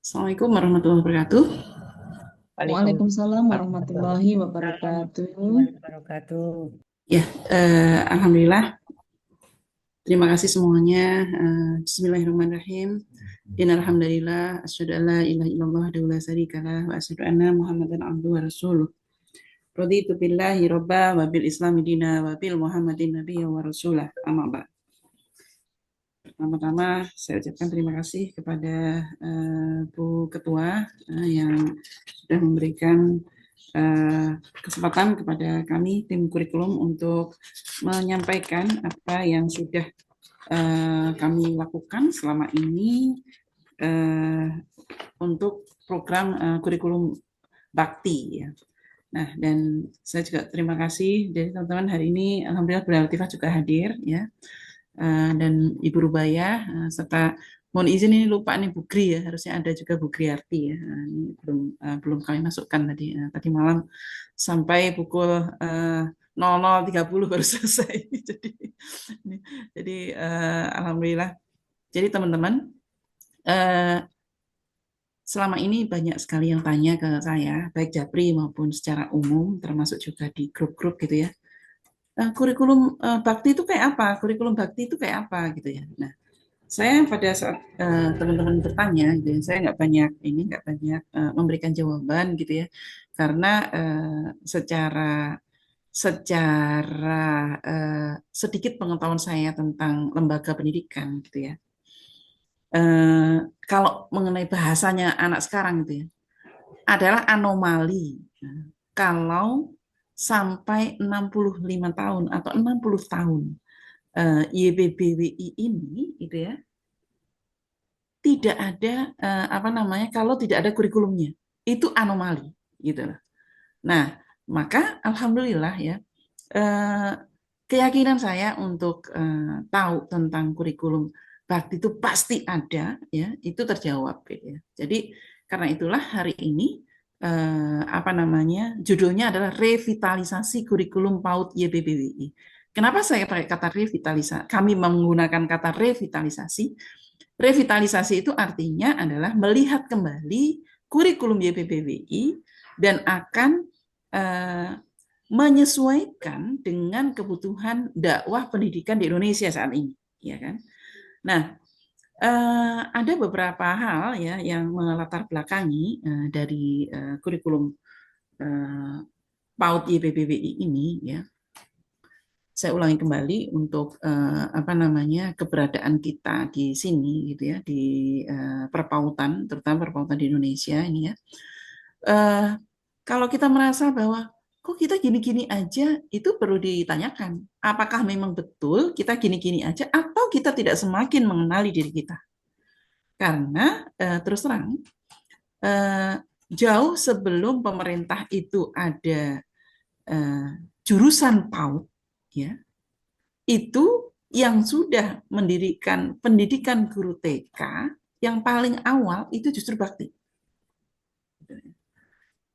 Assalamualaikum warahmatullahi wabarakatuh. Waalaikumsalam Waalaikumsalam warahmatullahi wabarakatuh. warahmatullahi wabarakatuh. Ya, alhamdulillah. Terima kasih semuanya. Bismillahirrahmanirrahim. Innalhamdulillah asyhadu an la ilaha illallah wa la syarikalah wa asyhadu anna Muhammadan abduhu wa rasuluh. Raditu billahi robba wa bil islami dina wa bil Muhammadin nabiyya wa rasulah. Amma ba'd. Pertama-tama saya ucapkan terima kasih kepada Bu Ketua yang sudah memberikan kesempatan kepada kami tim kurikulum untuk menyampaikan apa yang sudah kami lakukan selama ini untuk program kurikulum bakti ya. Nah, dan saya juga terima kasih dari teman-teman hari ini, alhamdulillah Bu Latifah juga hadir ya. Dan Ibu Rubaya serta mohon izin ini lupa nih Bu Gri ya, harusnya ada juga Bu Griarti ya. Ini belum kami masukkan tadi malam sampai pukul 00.30 baru selesai. Jadi alhamdulillah. Jadi teman-teman selama ini banyak sekali yang tanya ke saya, baik Japri maupun secara umum, termasuk juga di grup-grup gitu ya. Kurikulum bakti itu kayak apa? Kurikulum bakti itu kayak apa gitu ya. Nah, saya pada saat teman-teman bertanya, gitu, ya, saya nggak banyak memberikan jawaban gitu ya, karena secara secara sedikit pengetahuan saya tentang lembaga pendidikan gitu ya. Eh, Kalau mengenai bahasanya anak sekarang gitu ya, adalah anomali. Nah, kalau sampai 65 tahun atau 60 tahun YBBWI ini gitu ya tidak ada apa namanya kalau tidak ada kurikulumnya itu anomali gitu loh. Nah, maka alhamdulillah ya eh, keyakinan saya untuk tahu tentang kurikulum bakti itu pasti ada ya itu terjawab gitu ya. Jadi karena itulah hari ini apa namanya judulnya adalah revitalisasi kurikulum PAUD YBBWI. Kenapa saya pakai kata revitalisasi? Kami menggunakan kata revitalisasi. Revitalisasi itu artinya adalah melihat kembali kurikulum YPPWI dan akan eh, menyesuaikan dengan kebutuhan dakwah pendidikan di Indonesia saat ini, ya kan? Nah, ada beberapa hal ya yang melatar belakangi dari kurikulum PAUD YPPWI ini, ya saya ulangi kembali untuk apa namanya keberadaan kita di sini gitu ya di perpautan terutama perpautan di Indonesia ini ya. Eh, Kalau kita merasa bahwa kok kita gini-gini aja itu perlu ditanyakan apakah memang betul kita gini-gini aja atau kita tidak semakin mengenali diri kita karena terus terang eh, jauh sebelum pemerintah itu ada eh, jurusan PAUD ya itu yang sudah mendirikan pendidikan guru TK yang paling awal itu justru bakti.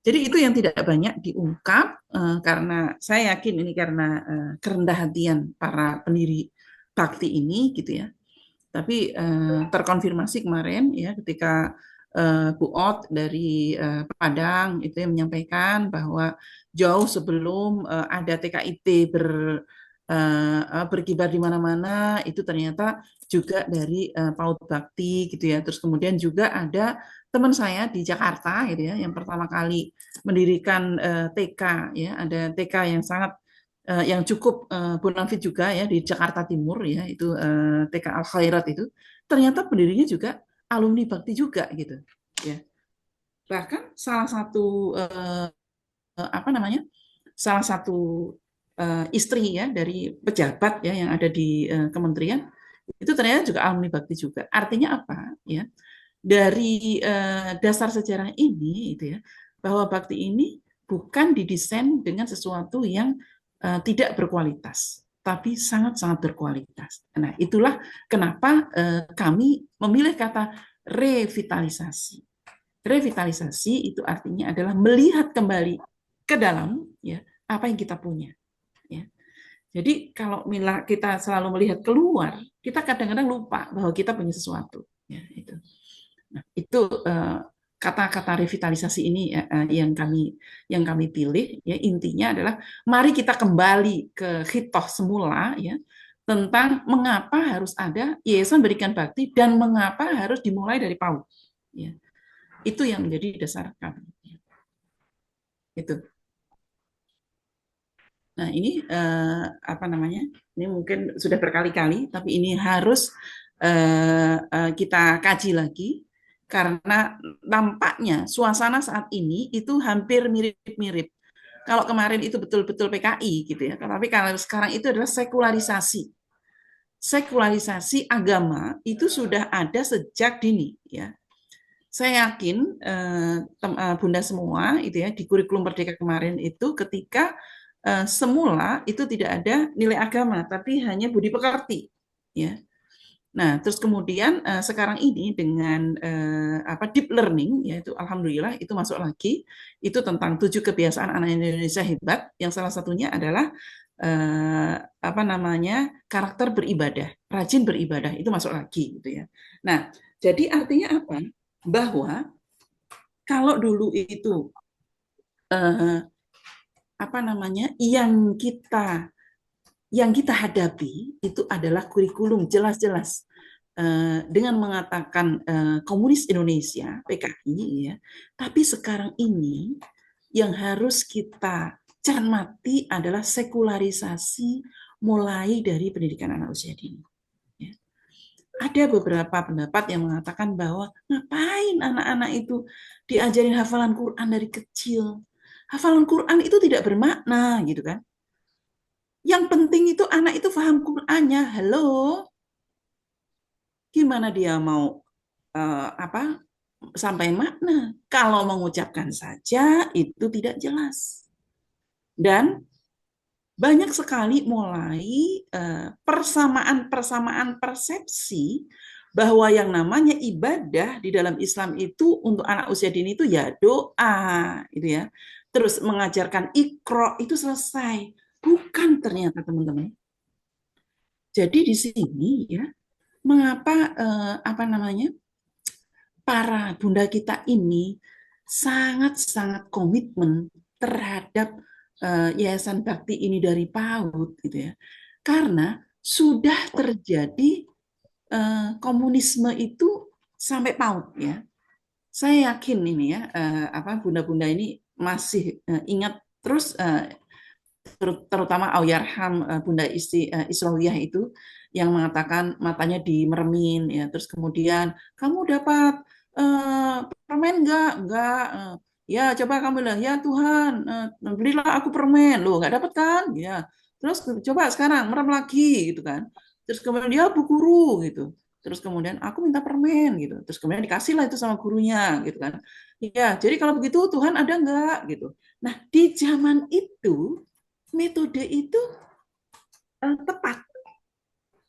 Jadi itu yang tidak banyak diungkap karena saya yakin ini karena kerendah hatian para pendiri bakti ini gitu ya. Tapi terkonfirmasi kemarin ya ketika Bu Ot dari Padang itu yang menyampaikan bahwa jauh sebelum ada TKIT berkibar di mana-mana itu ternyata juga dari PAUD Bakti gitu ya. Terus kemudian juga ada teman saya di Jakarta gitu ya yang pertama kali mendirikan TK ya, ada TK yang sangat yang cukup bonafit juga ya di Jakarta Timur ya itu TK Al Khairat itu ternyata pendirinya juga alumni Bakti juga gitu ya bahkan salah satu apa namanya salah satu istri ya dari pejabat ya yang ada di kementerian itu ternyata juga alumni Bakti juga artinya apa ya dari dasar sejarah ini itu ya bahwa Bakti ini bukan didesain dengan sesuatu yang tidak berkualitas, tapi sangat-sangat berkualitas. Nah, itulah kenapa kami memilih kata revitalisasi. Revitalisasi itu artinya adalah melihat kembali ke dalam ya apa yang kita punya. Ya. Jadi kalau Mila kita selalu melihat keluar, kita kadang-kadang lupa bahwa kita punya sesuatu. Ya, itu. Itu kata-kata revitalisasi ini yang kami pilih ya, intinya adalah mari kita kembali ke hitoh semula ya, tentang mengapa harus ada Yayasan Berikan Bakti dan mengapa harus dimulai dari PAUD ya. Itu yang menjadi dasar kami. Itu. Nah, ini apa namanya? Ini mungkin sudah berkali-kali, tapi ini harus kita kaji lagi karena nampaknya suasana saat ini itu hampir mirip-mirip. Kalau kemarin itu betul-betul PKI gitu ya, tapi kalau sekarang itu adalah sekularisasi. Sekularisasi agama itu sudah ada sejak dini ya. Saya yakin Bunda semua itu ya di kurikulum Merdeka kemarin itu ketika semula itu tidak ada nilai agama tapi hanya budi pekerti ya. Nah, terus kemudian sekarang ini dengan deep learning yaitu alhamdulillah itu masuk lagi itu tentang 7 kebiasaan anak Indonesia hebat yang salah satunya adalah karakter beribadah, rajin beribadah itu masuk lagi gitu ya. Nah, jadi artinya apa? Bahwa kalau dulu itu eh, yang kita hadapi itu adalah kurikulum jelas-jelas dengan mengatakan komunis Indonesia PKI ya, tapi sekarang ini yang harus kita cermati adalah sekularisasi mulai dari pendidikan anak usia dini. Ya. Ada beberapa pendapat yang mengatakan bahwa ngapain anak-anak itu diajarin hafalan Quran dari kecil. Hafalan Quran itu tidak bermakna gitu kan. Yang penting itu anak itu paham Qurannya. Halo, gimana dia mau sampai makna? Kalau mengucapkan saja itu tidak jelas. Dan banyak sekali mulai persamaan-persamaan persepsi bahwa yang namanya ibadah di dalam Islam itu untuk anak usia dini itu ya doa, gitu ya. Terus mengajarkan ikro itu selesai. Bukan ternyata teman-teman. Jadi di sini ya, mengapa para bunda kita ini sangat-sangat komitmen terhadap Yayasan Bakti ini dari PAUD gitu ya. Karena sudah terjadi komunisme itu sampai PAUD ya. Saya yakin ini ya bunda-bunda ini masih ingat terus terutama Auyarham Bunda Israwiyah itu yang mengatakan matanya dimeremin ya, terus kemudian kamu dapat permen enggak ya coba kamu bilang ya Tuhan belilah aku permen loh nggak dapat kan ya, terus coba sekarang merem lagi gitu kan, terus kemudian dia bu guru gitu, terus kemudian aku minta permen gitu, terus kemudian dikasihlah itu sama gurunya gitu kan, ya jadi kalau begitu Tuhan ada enggak gitu. Nah di zaman itu metode itu tepat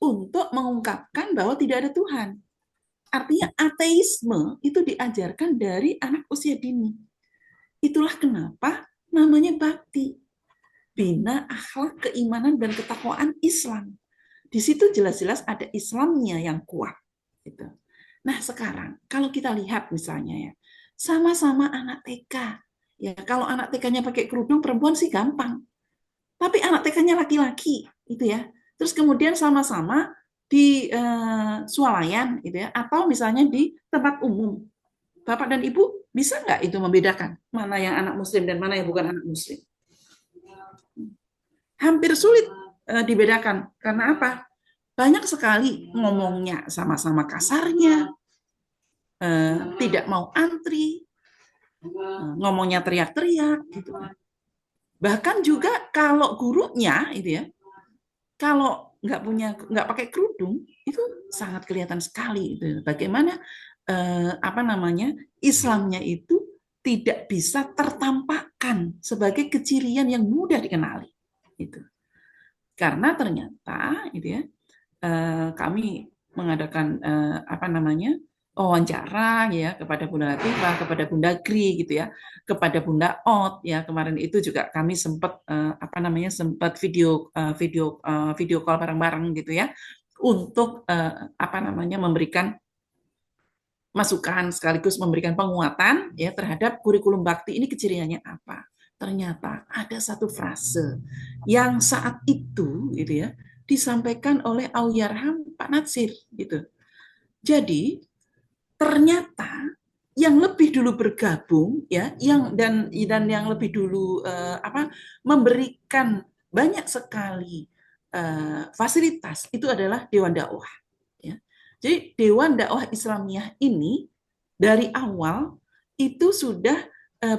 untuk mengungkapkan bahwa tidak ada Tuhan. Artinya ateisme itu diajarkan dari anak usia dini. Itulah kenapa namanya bakti. Bina akhlak, keimanan, dan ketakwaan Islam. Di situ jelas-jelas ada Islamnya yang kuat. Gitu. Nah sekarang kalau kita lihat misalnya ya, sama-sama anak TK. Ya kalau anak TK-nya pakai kerudung perempuan sih gampang. Tapi anak TK-nya laki-laki itu ya. Terus kemudian sama-sama di swalayan gitu ya, atau misalnya di tempat umum. Bapak dan Ibu bisa nggak itu membedakan mana yang anak muslim dan mana yang bukan anak muslim? Hampir sulit dibedakan. Karena apa? Banyak sekali ngomongnya sama-sama kasarnya, tidak mau antri, ngomongnya teriak-teriak gitu. Bahkan juga kalau gurunya itu ya, kalau nggak pakai kerudung itu sangat kelihatan sekali itu bagaimana Islamnya itu tidak bisa tertampakkan sebagai kecirian yang mudah dikenali itu, karena ternyata itu ya kami mengadakan wawancara ya kepada Bunda Latifah, kepada Bunda Gri gitu ya, kepada Bunda Ot ya, kemarin itu juga kami sempat sempat video call bareng-bareng gitu ya untuk memberikan masukan sekaligus memberikan penguatan ya terhadap kurikulum bakti ini keciriannya apa. Ternyata ada satu frase yang saat itu gitu ya disampaikan oleh Auyarham Pak Natsir gitu. Jadi ternyata yang lebih dulu bergabung ya yang lebih dulu memberikan banyak sekali fasilitas itu adalah Dewan Dakwah ya. Jadi Dewan Dakwah Islamiyah ini dari awal itu sudah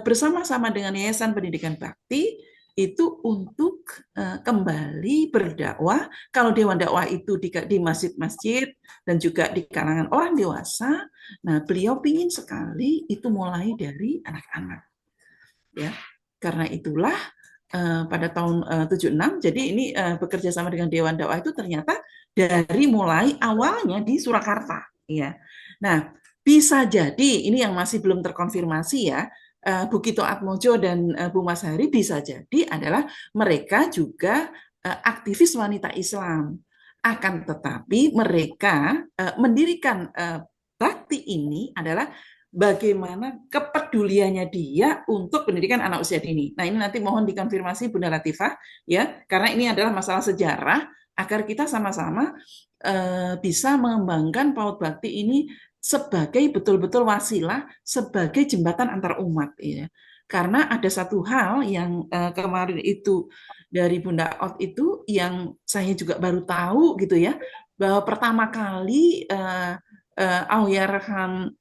bersama-sama dengan Yayasan Pendidikan Bakti itu untuk kembali berdakwah. Kalau Dewan Dakwah itu di masjid-masjid dan juga di kalangan orang dewasa, nah beliau ingin sekali itu mulai dari anak-anak. Ya, karena itulah pada tahun 76, jadi ini bekerja sama dengan Dewan Dakwah itu ternyata dari mulai awalnya di Surakarta. Ya, nah bisa jadi ini yang masih belum terkonfirmasi ya. Bu Kito Atmojo dan Bu Masari bisa jadi adalah mereka juga aktivis wanita Islam. Akan tetapi mereka mendirikan bakti ini adalah bagaimana kepeduliannya dia untuk pendidikan anak usia dini. Nah, ini nanti mohon dikonfirmasi Bunda Latifah ya, karena ini adalah masalah sejarah agar kita sama-sama bisa mengembangkan PAUD Bakti ini sebagai betul-betul wasilah, sebagai jembatan antar umat ya. Karena ada satu hal yang kemarin itu dari Bunda Ot itu yang saya juga baru tahu gitu ya, bahwa pertama kali Auyarham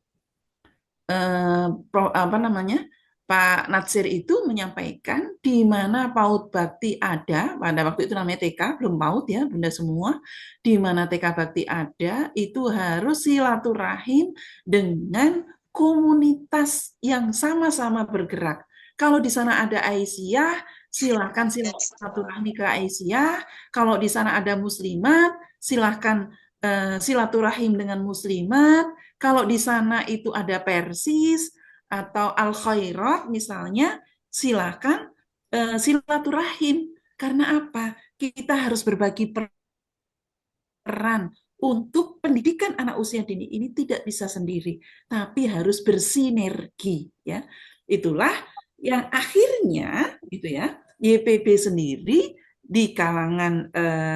apa namanya Pak Natsir itu menyampaikan di mana PAUD Bakti ada, pada waktu itu namanya TK, belum PAUD ya, Bunda semua, di mana TK Bakti ada, itu harus silaturahim dengan komunitas yang sama-sama bergerak. Kalau di sana ada Aisyah, silakan silaturahmi ke Aisyah. Kalau di sana ada Muslimat, silakan silaturahim dengan Muslimat. Kalau di sana itu ada Persis atau Al Khairat misalnya, silakan silaturahim. Karena apa? Kita harus berbagi peran untuk pendidikan anak usia dini ini tidak bisa sendiri, tapi harus bersinergi ya. Itulah yang akhirnya gitu ya, YPB sendiri di kalangan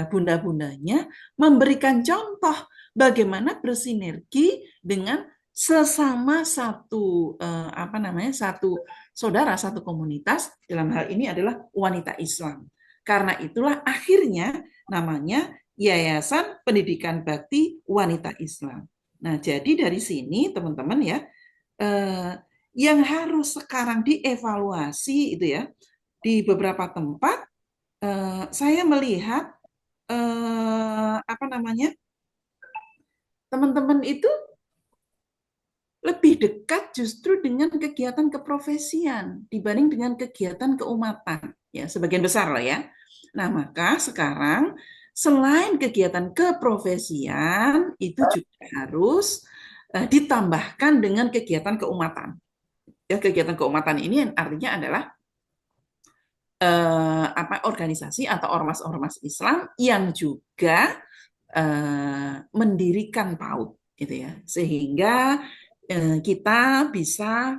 bunda-bundanya memberikan contoh bagaimana bersinergi dengan sesama satu satu saudara, satu komunitas, dalam hal ini adalah wanita Islam. Karena itulah akhirnya namanya Yayasan Pendidikan Bakti Wanita Islam. Nah, jadi dari sini teman-teman ya, yang harus sekarang dievaluasi itu ya, di beberapa tempat saya melihat teman-teman itu lebih dekat justru dengan kegiatan keprofesian dibanding dengan kegiatan keumatan ya, sebagian besar lah ya. Nah, maka sekarang selain kegiatan keprofesian itu juga harus ditambahkan dengan kegiatan keumatan. Ya, kegiatan keumatan ini artinya adalah organisasi atau ormas-ormas Islam yang juga mendirikan PAUD gitu ya, sehingga kita bisa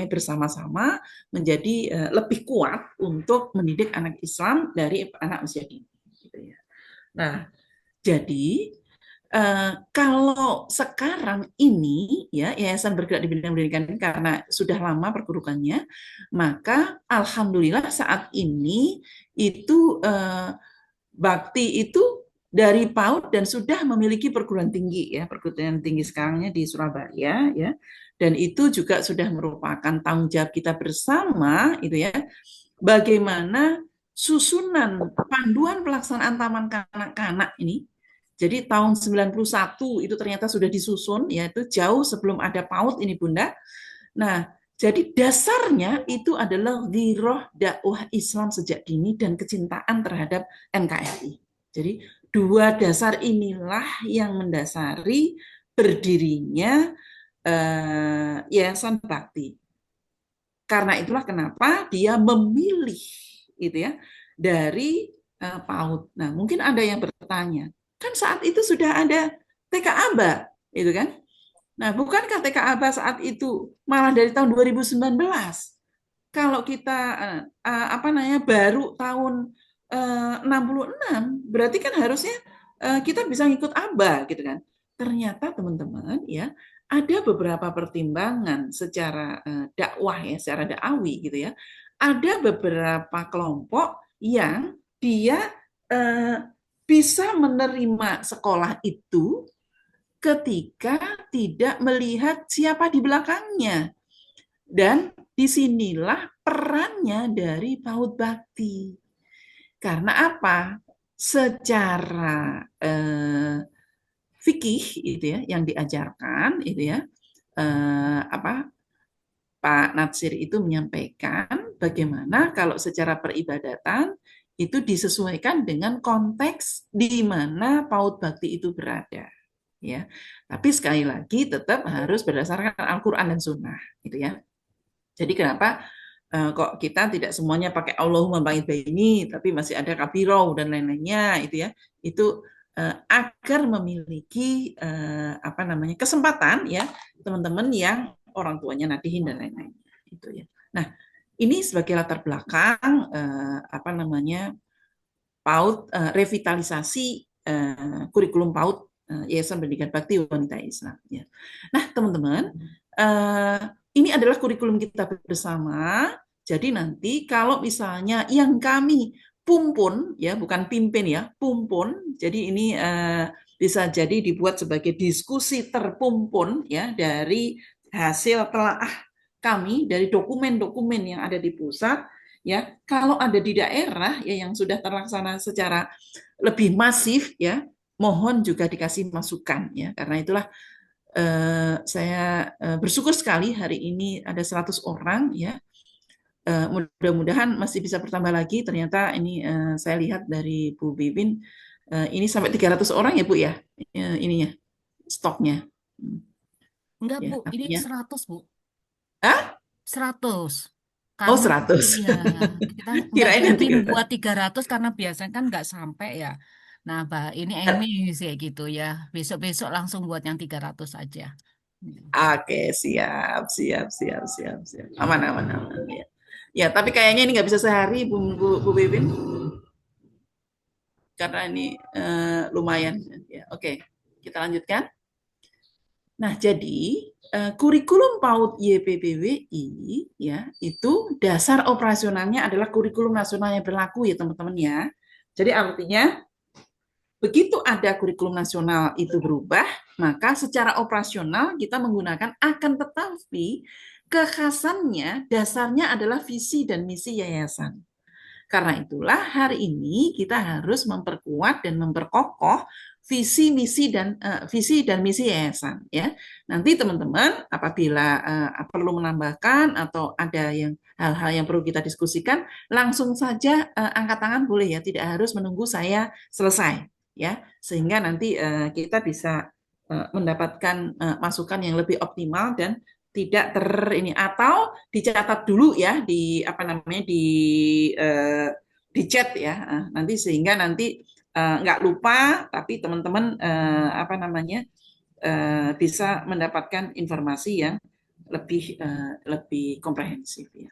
bersama-sama menjadi lebih kuat untuk mendidik anak Islam dari anak usia dini gitu ya. Nah, jadi kalau sekarang ini ya Yayasan Bergerak di Bidang Pendidikan karena sudah lama perburukannya, maka alhamdulillah saat ini itu Bakti itu dari PAUD dan sudah memiliki perguruan tinggi ya, perguruan tinggi sekarangnya di Surabaya ya. Dan itu juga sudah merupakan tanggung jawab kita bersama itu ya. Bagaimana susunan panduan pelaksanaan taman kanak-kanak ini. Jadi tahun 91 itu ternyata sudah disusun yaitu jauh sebelum ada PAUD ini Bunda. Nah, jadi dasarnya itu adalah giroh dakwah Islam sejak dini dan kecintaan terhadap NKRI. Jadi dua dasar inilah yang mendasari berdirinya Yayasan Bakti. Karena itulah kenapa dia memilih itu ya dari PAUD. Nah, mungkin ada yang bertanya, kan saat itu sudah ada TK Aba, itu kan? Nah, bukankah TK Aba saat itu malah dari tahun 2019? Kalau kita apa namanya baru tahun 66, berarti kan harusnya kita bisa ngikut Aba gitu kan. Ternyata teman-teman ya, ada beberapa pertimbangan secara dakwah ya, secara dakwawi gitu ya. Ada beberapa kelompok yang dia eh, bisa menerima sekolah itu ketika tidak melihat siapa di belakangnya. Dan disinilah perannya dari PAUD Bakti. Karena apa? Secara fikih itu ya yang diajarkan itu ya apa Pak Natsir itu menyampaikan bagaimana kalau secara peribadatan itu disesuaikan dengan konteks di mana PAUD Bakti itu berada ya. Tapi sekali lagi tetap harus berdasarkan Al-Qur'an dan Sunnah gitu ya. Jadi kenapa kok kita tidak semuanya pakai Allahumma ba'id baini, tapi masih ada kabirau dan lain-lainnya itu ya. Itu agar memiliki apa namanya kesempatan ya teman-teman yang orang tuanya nadihin dan lain-lain itu ya. Nah, ini sebagai latar belakang apa namanya PAUD revitalisasi kurikulum PAUD Yayasan Pendidikan Bakti Wanita Islam ya. Nah, teman-teman, ini adalah kurikulum kita bersama. Jadi nanti kalau misalnya yang kami pumpun ya, bukan pimpin ya, pumpun. Jadi ini bisa jadi dibuat sebagai diskusi terpumpun ya dari hasil telaah kami dari dokumen-dokumen yang ada di pusat ya. Kalau ada di daerah ya yang sudah terlaksana secara lebih masif ya, mohon juga dikasih masukan ya. Karena itulah saya bersyukur sekali hari ini ada 100 orang ya. Mudah-mudahan masih bisa bertambah lagi. Ternyata ini saya lihat dari Bu Bibin ini sampai 300 orang ya Bu ya. Ininya stoknya. Enggak, Ya, Bu. Ini artinya 100, Bu. ah 100. oh Karena 100. iya, kita nggak Kirain yang jadi 300. buat 300 karena biasanya kan nggak sampai ya. Nah, ini sih gitu ya. Besok-besok langsung buat yang 300 aja. Oke, siap, siap, siap, siap, siap. Aman, aman, aman. Ya, ya tapi kayaknya ini nggak bisa sehari, Bu Bebin, karena ini lumayan. Ya, oke, kita lanjutkan. Nah, jadi kurikulum PAUD YPBWI ya itu dasar operasionalnya adalah kurikulum nasional yang berlaku ya teman-teman ya. Jadi artinya begitu ada kurikulum nasional itu berubah, maka secara operasional kita menggunakan akan tetapi kekhasannya dasarnya adalah visi dan misi yayasan. Karena itulah hari ini kita harus memperkuat dan memperkokoh visi dan misi yayasan ya. Nanti teman-teman apabila perlu menambahkan atau ada yang hal-hal yang perlu kita diskusikan, langsung saja angkat tangan boleh ya, tidak harus menunggu saya selesai ya, sehingga nanti kita bisa mendapatkan masukan yang lebih optimal dan tidak ini atau dicatat dulu ya di apa namanya di chat ya nanti sehingga nanti nggak lupa tapi teman-teman apa namanya bisa mendapatkan informasi yang lebih komprehensif ya.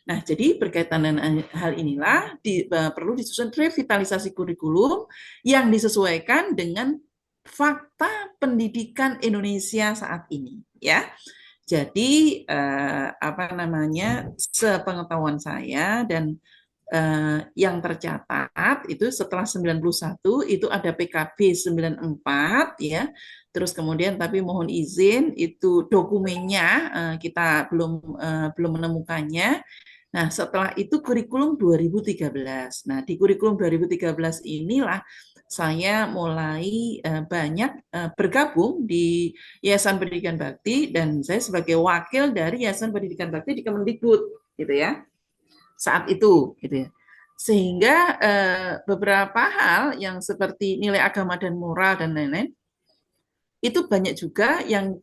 Nah, jadi berkaitan dengan hal inilah perlu disusun revitalisasi kurikulum yang disesuaikan dengan fakta pendidikan Indonesia saat ini ya. Jadi apa namanya sepengetahuan saya dan yang tercatat itu setelah 91 itu ada PKB 94 ya. Terus kemudian tapi mohon izin itu dokumennya kita belum menemukannya. Nah, setelah itu kurikulum 2013. Nah, di kurikulum 2013 inilah saya mulai banyak bergabung di Yayasan Pendidikan Bakti dan saya sebagai wakil dari Yayasan Pendidikan Bakti di Kemendikbud gitu ya. Saat itu gitu ya. Sehingga beberapa hal yang seperti nilai agama dan moral dan lain-lain itu banyak juga yang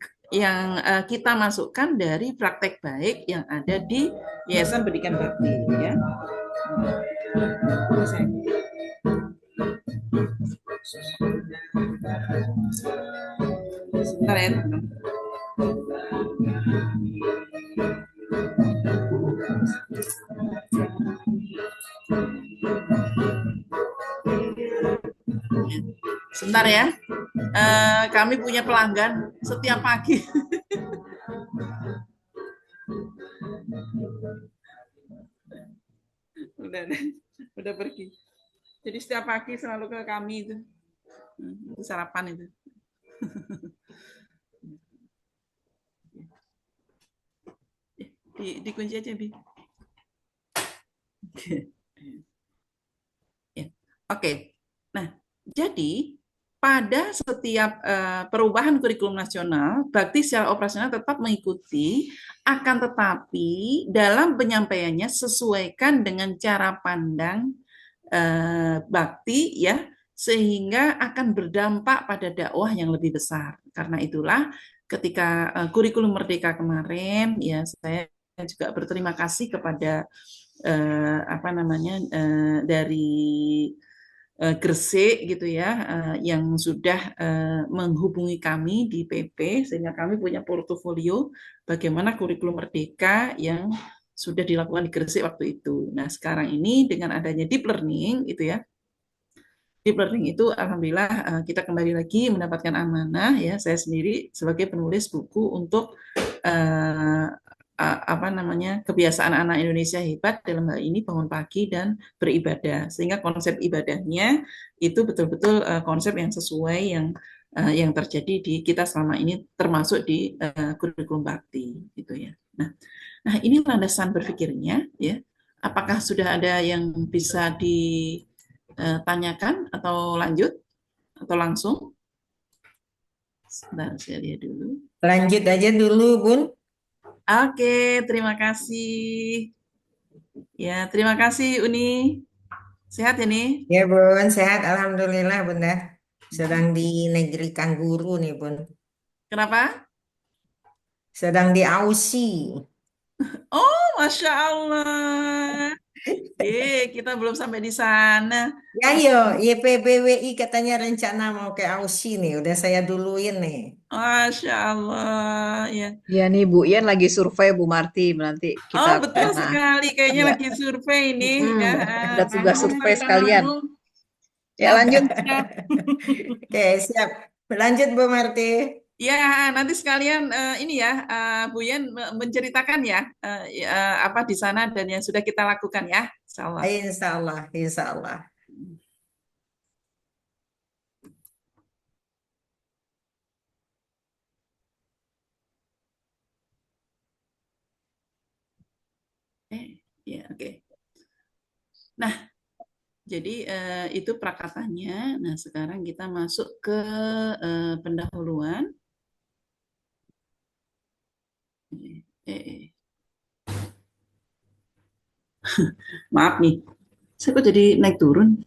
kita masukkan dari praktek baik yang ada di Yayasan Pendidikan Bakti ya. Sebentar ya teman-teman. Bentar ya. Kami punya pelanggan setiap pagi. udah pergi. Jadi setiap pagi selalu ke kami itu sarapan itu. Dikunci aja, Bi. Oke. Nah, jadi pada setiap perubahan kurikulum nasional, Bakti secara operasional tetap mengikuti, akan tetapi dalam penyampaiannya sesuaikan dengan cara pandang Bakti ya, sehingga akan berdampak pada dakwah yang lebih besar. Karena itulah ketika kurikulum Merdeka kemarin, ya saya juga berterima kasih kepada dari Gresik gitu ya, yang sudah menghubungi kami di PP sehingga kami punya portofolio bagaimana kurikulum Merdeka yang sudah dilakukan di Gresik waktu itu. Nah, sekarang ini dengan adanya deep learning itu ya, deep learning itu alhamdulillah kita kembali lagi mendapatkan amanah ya, saya sendiri sebagai penulis buku untuk kebiasaan anak Indonesia hebat dalam hal ini bangun pagi dan beribadah, sehingga konsep ibadahnya itu betul-betul konsep yang sesuai yang terjadi di kita selama ini, termasuk di kurikulum bakti gitu ya. Nah ini landasan berpikirnya ya. Apakah sudah ada yang bisa ditanyakan atau lanjut atau langsung? Sebentar saya lihat dulu. Lanjut aja dulu, Bun. Oke, terima kasih. Ya, terima kasih Uni. Sehat ya nih? Ya, Bun, sehat. Alhamdulillah, Bunda. Sedang di negeri Kangguru nih, Bun. Kenapa? Sedang di Aussie. Oh, Masya Allah. Kita belum sampai di sana. Ya, yo, YPBWI katanya rencana mau ke Aussie nih. Udah saya duluin nih. Masya Allah. Ya. Ya nih Bu Ian lagi survei Bu Marti, nanti kita Oh, ke betul sana. sekali. Kayaknya Ya, lagi survei ini. Ya, ada tugas nanggung, survei kita sekalian. nanggung. Ya lanjut. Oke, siap. Berlanjut, Bu Marti. Ya, nanti sekalian ini ya, Bu Yen menceritakan ya, apa di sana dan yang sudah kita lakukan ya, Insya Allah. Insya Allah, insya Allah. Ya, oke. Nah, jadi itu prakatanya. Nah, sekarang kita masuk ke pendahuluan. Maaf nih, saya kok jadi naik turun.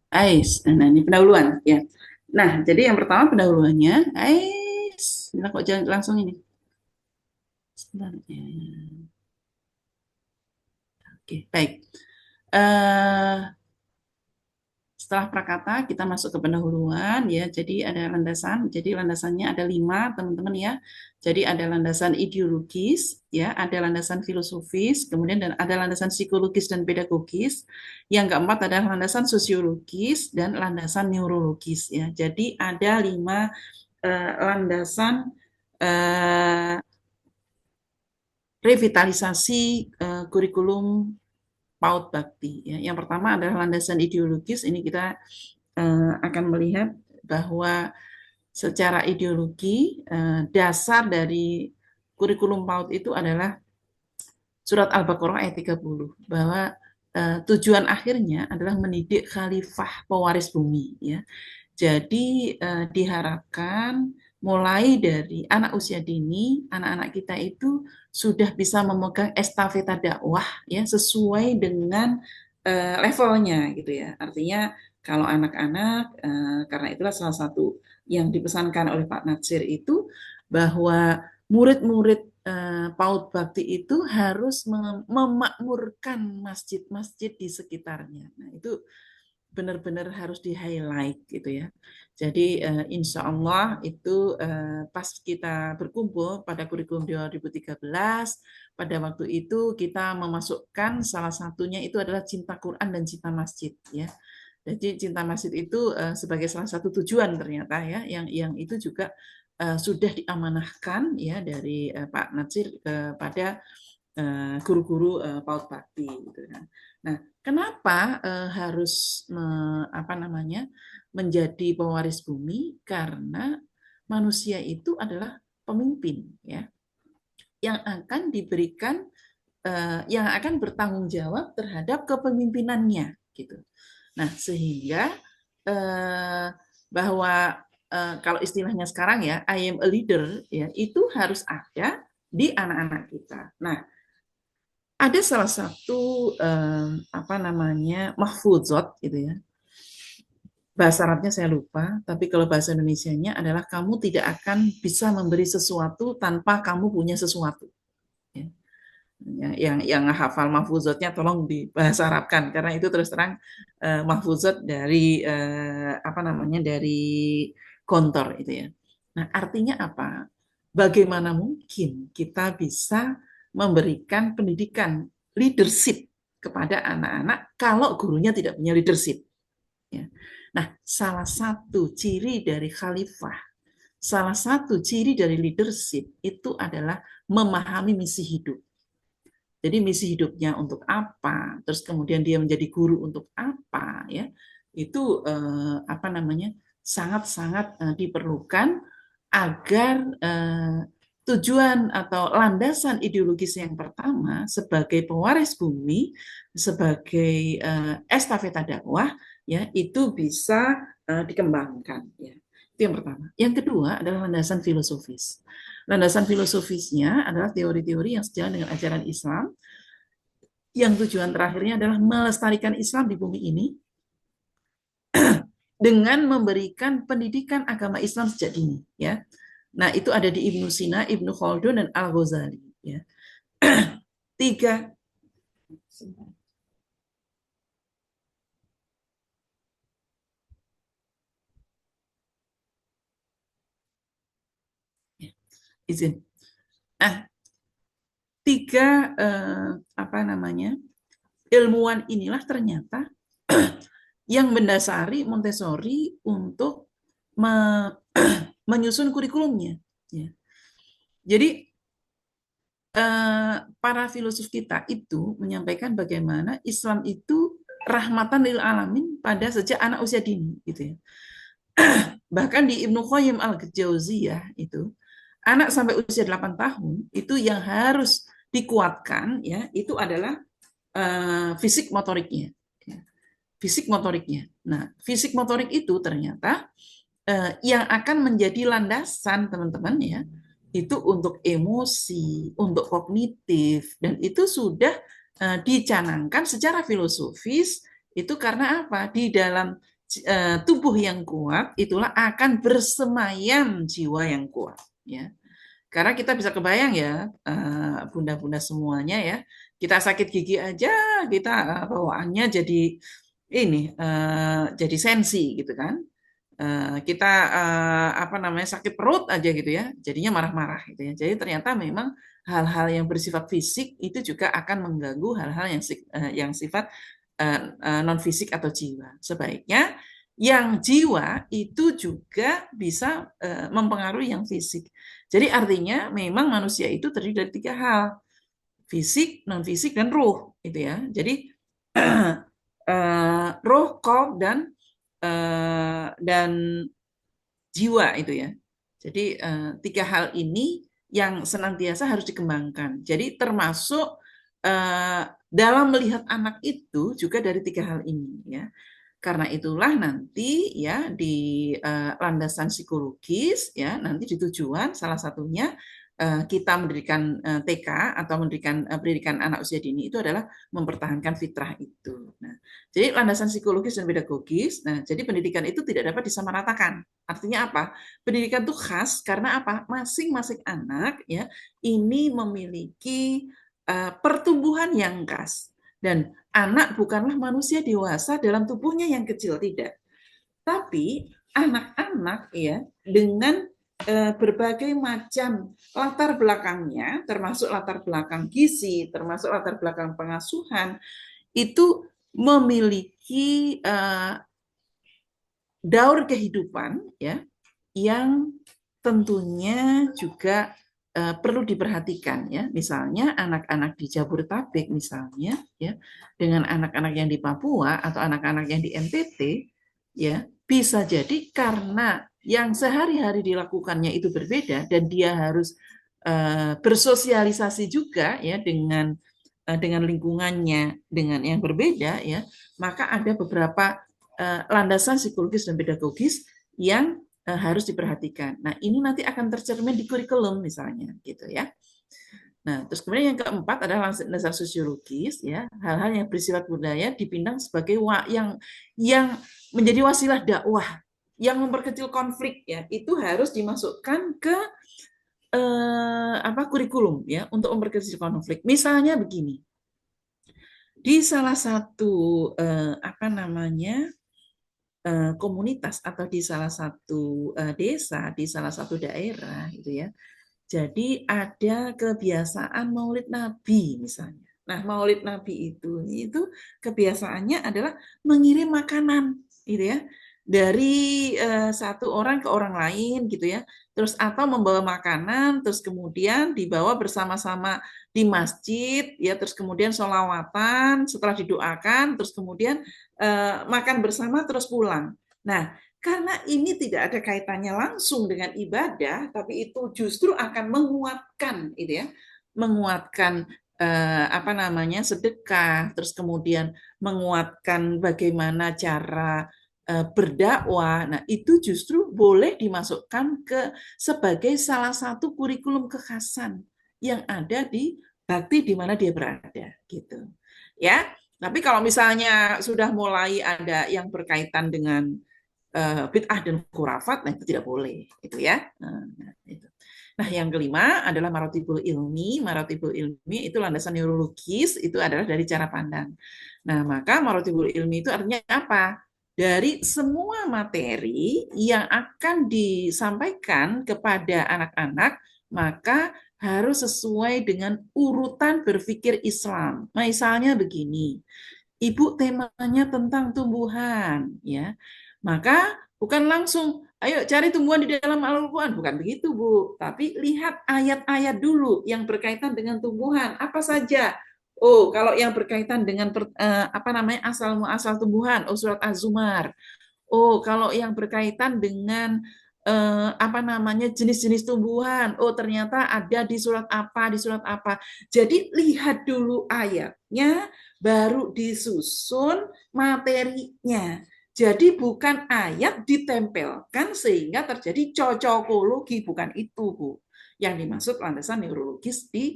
Nah ini pendahuluan ya. Nah, jadi yang pertama pendahuluannya, nah kok jangan langsung ini. Sebentar. Oke, baik. Setelah prakata kita masuk ke pendahuluan ya. Jadi ada landasan. Jadi landasannya ada 5 teman-teman ya. Jadi ada landasan ideologis ya, ada landasan filosofis, kemudian dan ada landasan psikologis dan pedagogis. Yang keempat adalah landasan sosiologis dan landasan neurologis ya. Jadi ada 5 landasan revitalisasi kurikulum PAUD Bakti. Ya. Yang pertama adalah landasan ideologis. Ini kita akan melihat bahwa secara ideologi dasar dari kurikulum PAUD itu adalah surat Al-Baqarah ayat 30 bahwa tujuan akhirnya adalah mendidik khalifah pewaris bumi ya. Jadi diharapkan mulai dari anak usia dini, anak-anak kita itu sudah bisa memegang estafeta dakwah ya sesuai dengan levelnya gitu ya. Artinya kalau anak-anak, karena itulah salah satu yang dipesankan oleh Pak Natsir itu bahwa murid-murid PAUD Bakti itu harus memakmurkan masjid-masjid di sekitarnya. Nah itu benar-benar harus di-highlight gitu ya. Jadi insya Allah itu pas kita berkumpul pada kurikulum 2013, pada waktu itu kita memasukkan salah satunya itu adalah cinta Quran dan cinta masjid ya. Jadi cinta masjid itu sebagai salah satu tujuan ternyata ya, yang itu juga sudah diamanahkan ya dari Pak Natsir kepada guru-guru PAUD Bakti gitu kan. Nah, kenapa harus menjadi pewaris bumi? Karena manusia itu adalah pemimpin ya, yang akan diberikan yang akan bertanggung jawab terhadap kepemimpinannya gitu. Nah, sehingga bahwa kalau istilahnya sekarang ya, I am a leader ya, itu harus ada di anak-anak kita. Nah, ada salah satu mahfuzot gitu ya. Bahasa Arabnya saya lupa, tapi kalau bahasa Indonesianya adalah kamu tidak akan bisa memberi sesuatu tanpa kamu punya sesuatu. Ya. Yang hafal mahfuzotnya tolong dibahasa Arabkan karena itu terus terang mahfuzot dari dari kontor itu ya. Nah, artinya apa? Bagaimana mungkin kita bisa memberikan pendidikan leadership kepada anak-anak kalau gurunya tidak punya leadership? Ya. Nah, salah satu ciri dari khalifah, salah satu ciri dari leadership itu adalah memahami misi hidup. Jadi misi hidupnya untuk apa, terus kemudian dia menjadi guru untuk apa, ya itu sangat-sangat diperlukan agar tujuan atau landasan ideologis yang pertama sebagai pewaris bumi, sebagai estafeta dakwah, ya itu bisa dikembangkan. Ya. Itu yang pertama. Yang kedua adalah landasan filosofis. Landasan filosofisnya adalah teori-teori yang sejalan dengan ajaran Islam, yang tujuan terakhirnya adalah melestarikan Islam di bumi ini dengan memberikan pendidikan agama Islam sejak dini. Ya. Nah, itu ada di Ibnu Sina, Ibnu Khaldun, dan Al-Ghazali. Ya. Tiga. Izin. Nah, tiga ilmuwan inilah ternyata yang mendasari Montessori untuk menyusun kurikulumnya. Ya. Jadi para filosof kita itu menyampaikan bagaimana Islam itu rahmatan lil alamin pada sejak anak usia dini, gitu ya. Bahkan di Ibnu Qayyim al-Jauziyah itu anak sampai usia 8 tahun itu yang harus dikuatkan ya, itu adalah fisik motoriknya. Fisik motoriknya. Nah, fisik motorik itu ternyata yang akan menjadi landasan teman-teman ya, itu untuk emosi, untuk kognitif, dan itu sudah dicanangkan secara filosofis. Itu karena apa? Di dalam tubuh yang kuat itulah akan bersemayam jiwa yang kuat ya. Karena kita bisa kebayang ya, bunda-bunda semuanya ya, kita sakit gigi aja kita bawaannya jadi ini jadi sensi gitu kan. Kita sakit perut aja gitu ya, jadinya marah-marah gitu ya. Jadi ternyata memang hal-hal yang bersifat fisik itu juga akan mengganggu hal-hal yang sifat non fisik atau jiwa. Sebaiknya yang jiwa itu juga bisa mempengaruhi yang fisik. Jadi artinya memang manusia itu terdiri dari tiga hal, fisik, non fisik, dan ruh, gitu ya. Jadi ruh, qalb, dan jiwa itu ya. Jadi tiga hal ini yang senantiasa harus dikembangkan. Jadi termasuk dalam melihat anak itu juga dari tiga hal ini ya. Karena itulah nanti ya di landasan psikologis ya, nanti di tujuan salah satunya kita mendirikan TK atau mendirikan pendidikan anak usia dini itu adalah mempertahankan fitrah itu. Nah, jadi landasan psikologis dan pedagogis. Nah, jadi pendidikan itu tidak dapat disamaratakan. Artinya apa? Pendidikan itu khas karena apa? Masing-masing anak ya ini memiliki pertumbuhan yang khas dan anak bukanlah manusia dewasa dalam tubuhnya yang kecil, tidak. Tapi anak-anak ya dengan berbagai macam latar belakangnya, termasuk latar belakang gizi, termasuk latar belakang pengasuhan, itu memiliki daur kehidupan ya yang tentunya juga perlu diperhatikan ya. Misalnya anak-anak di Jabodetabek misalnya ya dengan anak-anak yang di Papua atau anak-anak yang di NTT ya bisa jadi karena yang sehari-hari dilakukannya itu berbeda dan dia harus bersosialisasi juga ya dengan lingkungannya dengan yang berbeda ya, maka ada beberapa landasan psikologis dan pedagogis yang harus diperhatikan. Nah, ini nanti akan tercermin di kurikulum misalnya gitu ya. Nah, terus kemudian yang keempat adalah dasar sosiologis ya, hal-hal yang bersifat budaya dipandang sebagai yang menjadi wasilah dakwah yang memperkecil konflik ya, itu harus dimasukkan ke kurikulum ya untuk memperkecil konflik. Misalnya begini. Di salah satu komunitas atau di salah satu desa, di salah satu daerah gitu ya. Jadi ada kebiasaan Maulid Nabi misalnya. Nah, Maulid Nabi itu kebiasaannya adalah mengirim makanan gitu ya. Dari satu orang ke orang lain gitu ya. Terus atau membawa makanan terus kemudian dibawa bersama-sama di masjid ya, terus kemudian sholawatan, setelah didoakan terus kemudian makan bersama terus pulang. Nah, karena ini tidak ada kaitannya langsung dengan ibadah, tapi itu justru akan menguatkan, gitu ya, menguatkan sedekah, terus kemudian menguatkan bagaimana cara berdakwah. Nah, itu justru boleh dimasukkan sebagai salah satu kurikulum kekhasan yang ada di bakti di mana dia berada, gitu. Ya, tapi kalau misalnya sudah mulai ada yang berkaitan dengan bid'ah dan khurafat, nah itu tidak boleh, gitu ya. Nah, yang kelima adalah marotibul ilmi. Marotibul ilmi itu landasan neurologis, itu adalah dari cara pandang. Nah, maka marotibul ilmi itu artinya apa? Dari semua materi yang akan disampaikan kepada anak-anak, maka harus sesuai dengan urutan berpikir Islam. Misalnya begini, Ibu temanya tentang tumbuhan, ya. Maka bukan langsung, ayo cari tumbuhan di dalam Al-Quran. Bukan begitu, Bu. Tapi lihat ayat-ayat dulu yang berkaitan dengan tumbuhan. Apa saja? Oh, kalau yang berkaitan dengan asal-muasal tumbuhan, surat Az-Zumar. Oh, kalau yang berkaitan dengan jenis-jenis tumbuhan. Oh, ternyata ada di surat apa, di surat apa. Jadi lihat dulu ayatnya, baru disusun materinya. Jadi bukan ayat ditempelkan sehingga terjadi cocokologi, bukan itu, Bu. Yang dimaksud landasan neurologis di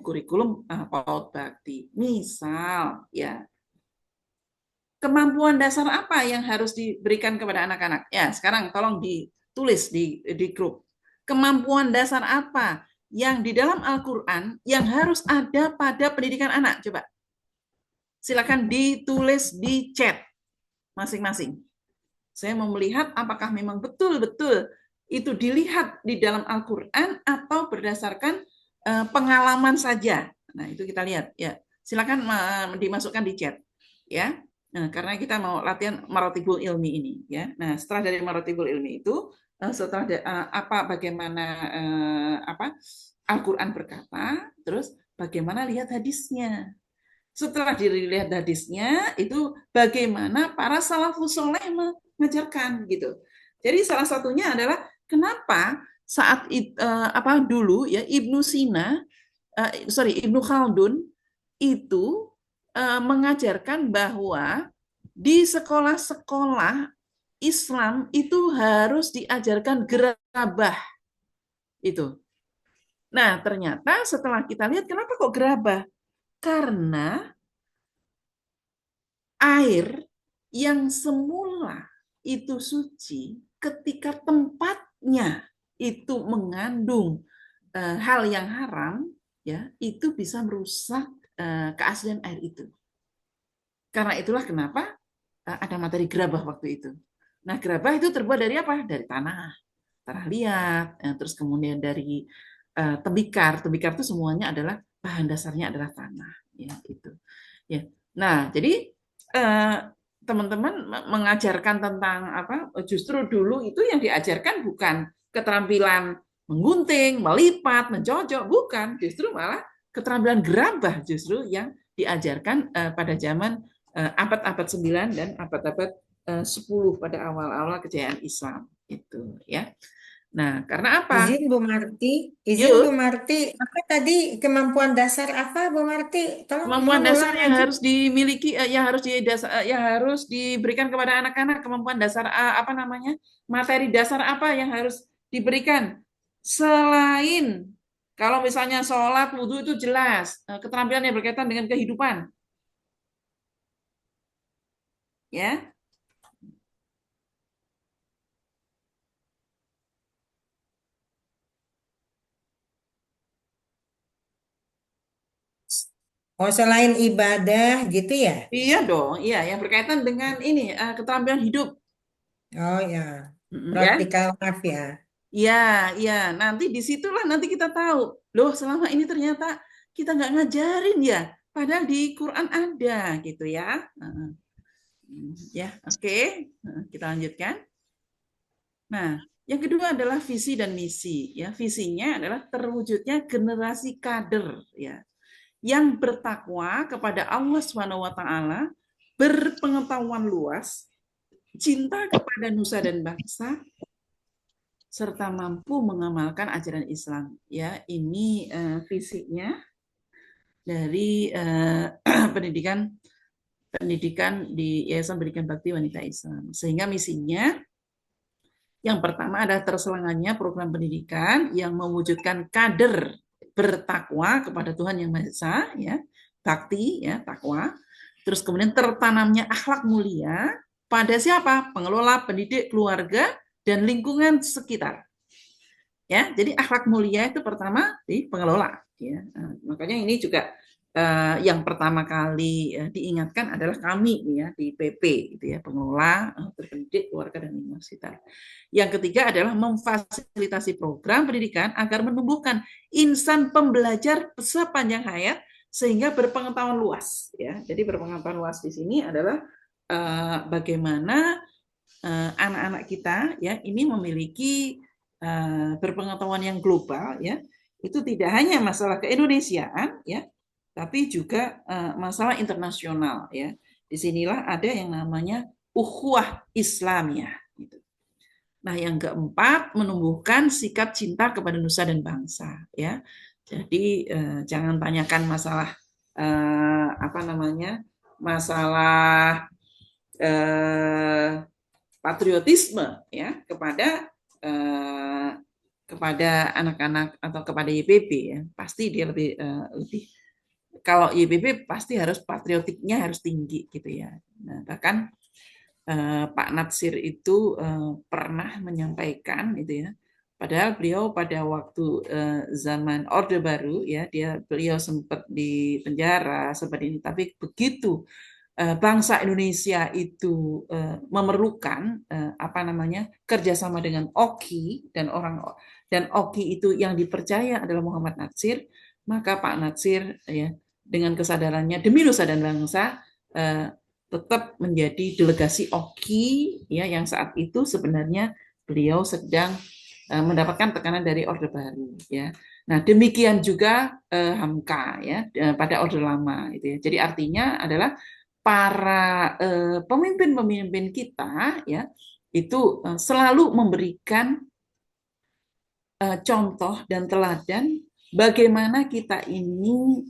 kurikulum PAUD Bakti. Misal ya, kemampuan dasar apa yang harus diberikan kepada anak-anak? Ya, sekarang tolong ditulis di grup. Kemampuan dasar apa yang di dalam Al-Quran yang harus ada pada pendidikan anak? Coba. Silakan ditulis di chat masing-masing. Saya mau melihat apakah memang betul-betul itu dilihat di dalam Al-Quran atau berdasarkan pengalaman saja. Nah, itu kita lihat ya. Silakan dimasukkan di chat ya. Nah, karena kita mau latihan marotibul ilmi ini ya. Nah, setelah dari marotibul ilmi itu setelah bagaimana Al-Quran berkata, terus bagaimana lihat hadisnya. Setelah dilihat hadisnya, itu bagaimana para salafus soleh mengajarkan gitu. Jadi salah satunya adalah kenapa saat dulu ya Ibnu Khaldun itu mengajarkan bahwa di sekolah-sekolah Islam itu harus diajarkan gerabah itu. Nah, ternyata setelah kita lihat kenapa kok gerabah? Karena air yang semula itu suci, ketika tempatnya itu mengandung hal yang haram, ya itu bisa merusak keaslian air itu. Karena itulah kenapa ada materi gerabah waktu itu. Nah, gerabah itu terbuat dari apa? Dari tanah liat, terus kemudian dari tembikar. Tembikar itu semuanya adalah bahan dasarnya adalah tanah, ya gitu. Ya. Nah, jadi teman-teman mengajarkan tentang apa? Justru dulu itu yang diajarkan bukan keterampilan menggunting, melipat, mencocok, bukan. Justru malah keterampilan gerabah justru yang diajarkan pada zaman abad-abad 9 dan abad-abad 10 pada awal-awal kejayaan Islam itu, ya. Nah, karena apa? Izin Bu Marti, Yuk, apa tadi kemampuan dasar apa Bu Marti? Tolong kemampuan mohon dasar ulang yang lagi. harus dimiliki, yang harus diberikan kepada anak-anak, kemampuan dasar apa namanya, materi dasar apa yang harus diberikan selain kalau misalnya sholat, wudhu itu jelas, keterampilan yang berkaitan dengan kehidupan, ya. Oh, selain ibadah gitu ya? Iya dong, iya yang berkaitan dengan ini keterampilan hidup, Oh ya, ya. praktikal life ya. Ya, ya. Nanti disitulah nanti kita tahu. Loh, selama ini ternyata kita nggak ngajarin ya. Padahal di Quran ada gitu ya. Ya, oke. Kita lanjutkan. Nah, yang kedua adalah visi dan misi. Ya, visinya adalah terwujudnya generasi kader ya, yang bertakwa kepada Allah Subhanahu wa taala, berpengetahuan luas, cinta kepada nusa dan bangsa, serta mampu mengamalkan ajaran Islam. Ya, ini visinya dari pendidikan di Yayasan Pendidikan Bakti Wanita Islam. Sehingga misinya yang pertama adalah terselenggaranya program pendidikan yang mewujudkan kader bertakwa kepada Tuhan Yang Maha Esa, ya, bakti, ya, takwa. Terus kemudian tertanamnya akhlak mulia pada siapa? Pengelola, pendidik, keluarga, dan lingkungan sekitar. Ya, jadi akhlak mulia itu pertama di pengelola. Ya, makanya ini juga yang pertama kali diingatkan adalah kami ya di PP, gitu ya, pengelola, terpendidik, keluarga dan lingkungan sekitar. Yang ketiga adalah memfasilitasi program pendidikan agar menumbuhkan insan pembelajar sepanjang hayat sehingga berpengetahuan luas. Ya, jadi berpengetahuan luas di sini adalah bagaimana anak-anak kita ya ini memiliki berpengetahuan yang global ya, itu tidak hanya masalah keindonesiaan ya, tapi juga masalah internasional ya. Disinilah ada yang namanya ukhuwah Islamiyah. Gitu. Nah, yang keempat menumbuhkan sikap cinta kepada nusa dan bangsa ya. Jadi jangan tanyakan masalah apa namanya masalah patriotisme ya kepada anak-anak atau kepada YPB ya, pasti dia lebih kalau YPB pasti harus patriotiknya harus tinggi gitu ya. Nah, bahkan Pak Natsir itu pernah menyampaikan itu ya, padahal beliau pada waktu zaman Orde Baru ya beliau sempat di penjara sempat ini, tapi begitu bangsa Indonesia itu memerlukan apa namanya kerjasama dengan OKI dan OKI itu yang dipercaya adalah Muhammad Natsir, maka Pak Natsir ya dengan kesadarannya demi nusa dan bangsa tetap menjadi delegasi OKI ya yang saat itu sebenarnya beliau sedang mendapatkan tekanan dari Orde Baru ya. Nah, demikian juga Hamka ya pada Orde Lama itu ya. Jadi artinya adalah para pemimpin-pemimpin kita ya itu selalu memberikan contoh dan teladan bagaimana kita ini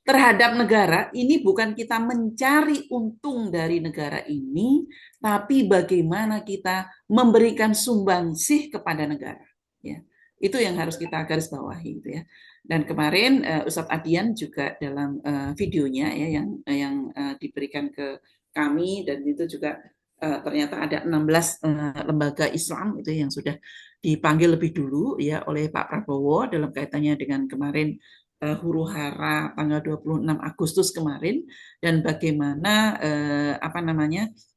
terhadap negara ini bukan kita mencari untung dari negara ini, tapi bagaimana kita memberikan sumbangsih kepada negara. Ya, itu yang harus kita garis bawahi, gitu ya. Dan kemarin Ustadz Adian juga dalam videonya ya yang diberikan ke kami dan itu juga ternyata ada 16 lembaga Islam itu yang sudah dipanggil lebih dulu ya oleh Pak Prabowo dalam kaitannya dengan kemarin huru hara tanggal 26 Agustus kemarin, dan bagaimana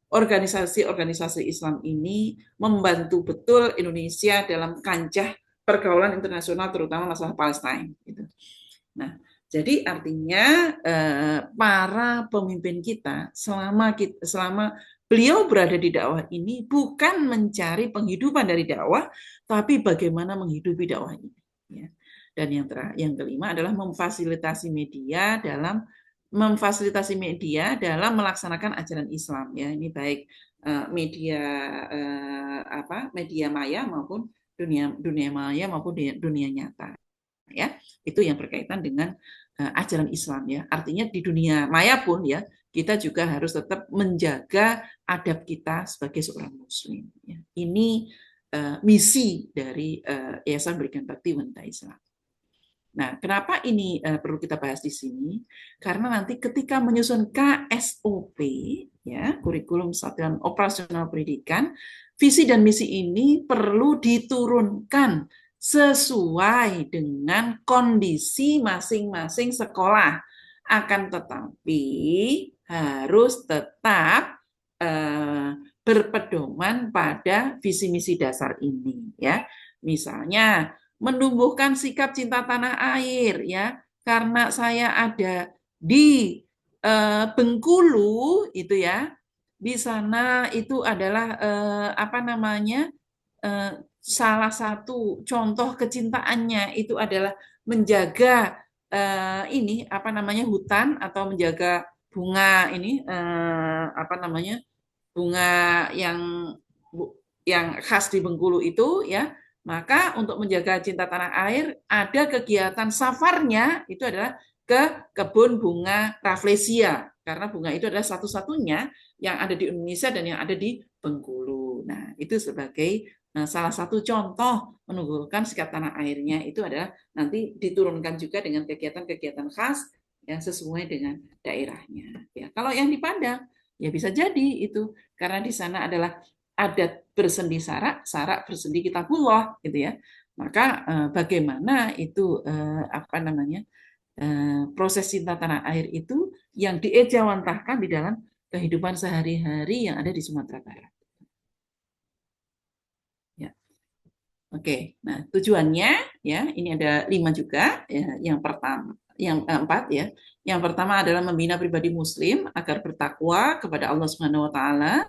organisasi-organisasi Islam ini membantu betul Indonesia dalam kancah pergaulan internasional, terutama masalah Palestina. Gitu. Nah, jadi artinya para pemimpin kita selama beliau berada di dakwah ini bukan mencari penghidupan dari dakwah, tapi bagaimana menghidupi dakwah ini. Ya. Dan yang kelima adalah memfasilitasi media dalam melaksanakan ajaran Islam. Ya, ini baik media maya maupun dunia maya maupun dunia nyata. Ya, itu yang berkaitan dengan ajaran Islam. Ya, artinya di dunia maya pun ya kita juga harus tetap menjaga adab kita sebagai seorang Muslim. Ya. Ini misi dari Yayasan Berikan Bakti Wanita Islam. Nah, kenapa ini perlu kita bahas di sini? Karena nanti ketika menyusun KSOP, ya, kurikulum satuan operasional pendidikan, visi dan misi ini perlu diturunkan sesuai dengan kondisi masing-masing sekolah. Akan tetapi harus tetap berpedoman pada visi misi dasar ini, ya. Misalnya menumbuhkan sikap cinta tanah air, ya, karena saya ada di Bengkulu itu ya, di sana itu adalah salah satu contoh kecintaannya itu adalah menjaga hutan atau menjaga bunga bunga yang khas di Bengkulu itu, ya. Maka untuk menjaga cinta tanah air, ada kegiatan safarnya, itu adalah ke kebun bunga Rafflesia. Karena bunga itu adalah satu-satunya yang ada di Indonesia dan yang ada di Bengkulu. Nah, itu sebagai salah satu contoh menumbuhkan sikap tanah airnya, itu adalah nanti diturunkan juga dengan kegiatan-kegiatan khas yang sesuai dengan daerahnya. Ya, kalau yang di Padang, ya bisa jadi itu, karena di sana adalah adat bersendi sarak bersendi kitabullah, gitu ya. Maka bagaimana itu proses cinta tanah air itu yang diejawantahkan di dalam kehidupan sehari-hari yang ada di Sumatera Barat. Ya. Oke, nah tujuannya ya ini ada 5 juga. Ya, yang 4 ya. Yang pertama adalah membina pribadi Muslim agar bertakwa kepada Allah Subhanahu Wa Taala.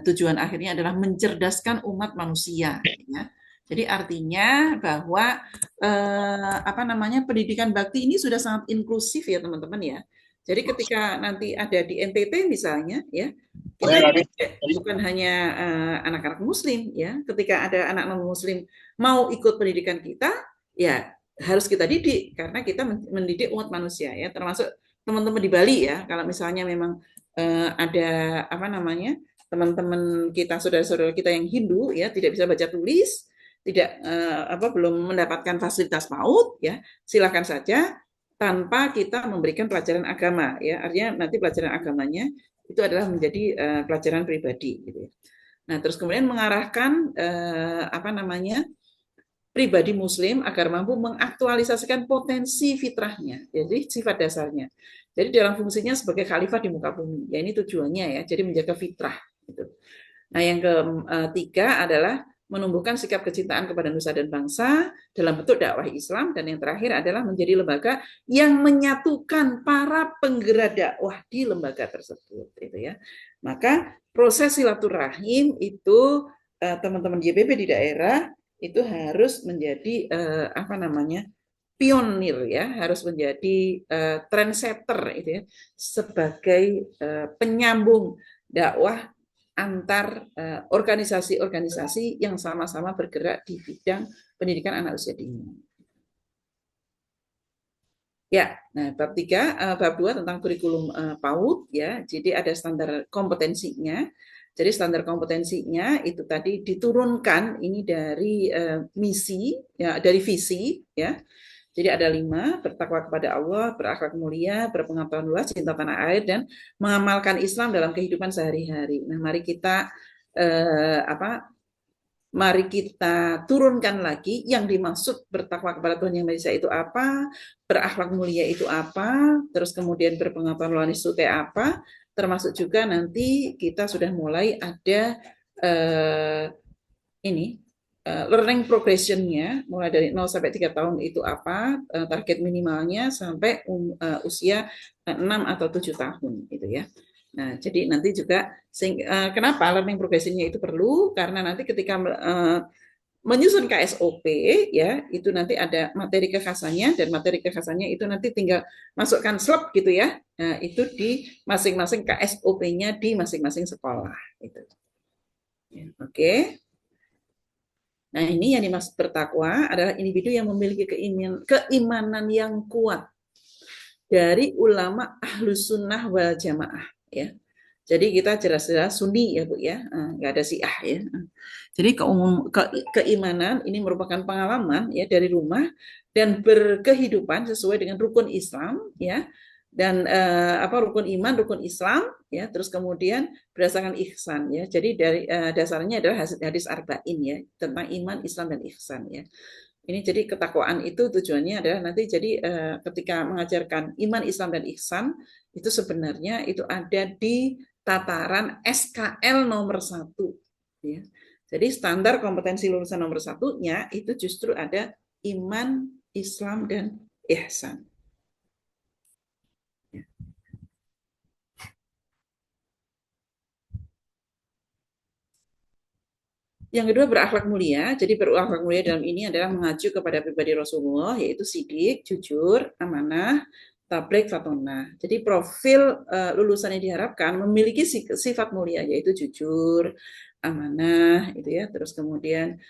Tujuan akhirnya adalah mencerdaskan umat manusia. Ya. Jadi artinya bahwa pendidikan bakti ini sudah sangat inklusif ya teman-teman ya. Jadi ketika nanti ada di NTT misalnya ya, kita bukan hanya anak-anak Muslim ya. Ketika ada anak non Muslim mau ikut pendidikan kita, ya harus kita didik karena kita mendidik umat manusia ya. Termasuk teman-teman di Bali ya. Kalau misalnya memang ada teman-teman kita, saudara-saudara kita yang Hindu ya tidak bisa baca tulis, tidak belum mendapatkan fasilitas PAUD ya, silakan saja tanpa kita memberikan pelajaran agama ya. Artinya nanti pelajaran agamanya itu adalah menjadi pelajaran pribadi gitu ya. Nah, terus kemudian mengarahkan pribadi Muslim agar mampu mengaktualisasikan potensi fitrahnya, jadi sifat dasarnya. Jadi dalam fungsinya sebagai khalifah di muka bumi. Ya ini tujuannya ya, jadi menjaga fitrah. Gitu. Nah yang ketiga adalah menumbuhkan sikap kecintaan kepada nusa dan bangsa dalam bentuk dakwah Islam, dan yang terakhir adalah menjadi lembaga yang menyatukan para penggerak dakwah di lembaga tersebut. Gitu ya. Maka proses silaturahim itu teman-teman YPB di daerah itu harus menjadi pionir ya, harus menjadi trendsetter itu ya, sebagai penyambung dakwah antar organisasi-organisasi yang sama-sama bergerak di bidang pendidikan anak usia dini. Ya, nah bab 3, bab 2 tentang kurikulum PAUD ya. Jadi ada standar kompetensinya. Jadi standar kompetensinya itu tadi diturunkan ini dari misi ya, dari visi ya. Jadi ada 5, bertakwa kepada Allah, berakhlak mulia, berpengetahuan luas, cinta tanah air, dan mengamalkan Islam dalam kehidupan sehari-hari. Nah, mari kita Mari kita turunkan lagi yang dimaksud bertakwa kepada Tuhan Yang Maha Esa itu apa, berakhlak mulia itu apa, terus kemudian berpengetahuan itu kayak apa, termasuk juga nanti kita sudah mulai ada learning progression-nya, mulai dari 0 sampai 3 tahun itu apa, target minimalnya sampai usia 6 atau 7 tahun gitu ya. Nah, jadi nanti juga kenapa learning progression-nya itu perlu? Karena nanti ketika menyusun KSOP ya, itu nanti ada materi kekhasannya, dan materi kekhasannya itu nanti tinggal masukkan slep gitu ya. Nah, itu di masing-masing KSOP-nya di masing-masing sekolah itu. Ya, oke. Nah, ini yang dimaksud bertakwa adalah individu yang memiliki keimanan yang kuat dari ulama ahlus sunnah wal jamaah ya. Jadi kita jelas-jelas Sunni ya Bu ya, nggak ada Syiah ya. Jadi keimanan ini merupakan pengalaman ya dari rumah dan berkehidupan sesuai dengan rukun Islam ya, dan rukun iman, rukun Islam ya, terus kemudian berdasarkan ihsan ya. Jadi dari dasarnya adalah hadis arba'in ya tentang iman, Islam dan ihsan ya. Ini jadi ketakwaan itu tujuannya adalah nanti jadi ketika mengajarkan iman, Islam dan ihsan itu sebenarnya itu ada di tataran SKL nomor 1 ya. Jadi standar kompetensi lulusan nomor 1-nya itu justru ada iman, Islam dan ihsan. Yang kedua berakhlak mulia. Jadi berakhlak mulia dalam ini adalah mengacu kepada pribadi Rasulullah, yaitu sidik, jujur, amanah, tabligh, fatonah. Jadi profil lulusan yang diharapkan memiliki sifat mulia, yaitu jujur, amanah, itu ya. Terus kemudian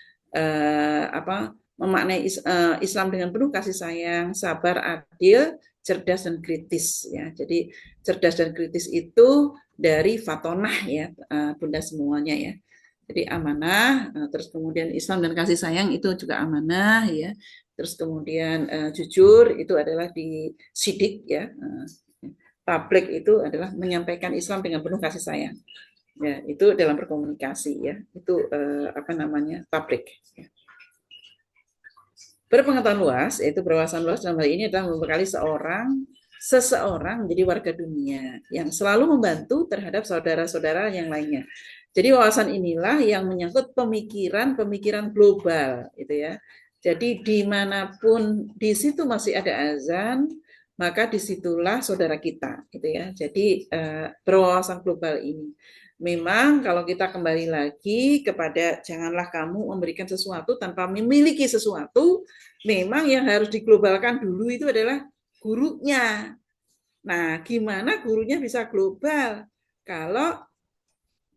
memaknai Islam dengan penuh kasih sayang, sabar, adil, cerdas dan kritis ya. Jadi cerdas dan kritis itu dari fatonah ya, Bunda semuanya ya. Jadi amanah, terus kemudian Islam dan kasih sayang itu juga amanah ya. Terus kemudian jujur itu adalah di sidik ya. Tabligh itu adalah menyampaikan Islam dengan penuh kasih sayang. Ya, itu dalam berkomunikasi ya. Itu tabligh. Ya. Berpengetahuan luas, yaitu berwawasan luas dalam hal ini adalah membekali seseorang menjadi warga dunia yang selalu membantu terhadap saudara-saudara yang lainnya. Jadi wawasan inilah yang menyangkut pemikiran global, gitu ya. Jadi dimanapun di situ masih ada azan, maka disitulah saudara kita, gitu ya. Jadi berwawasan global ini. Memang kalau kita kembali lagi kepada janganlah kamu memberikan sesuatu tanpa memiliki sesuatu, memang yang harus diglobalkan dulu itu adalah gurunya. Nah, gimana gurunya bisa global kalau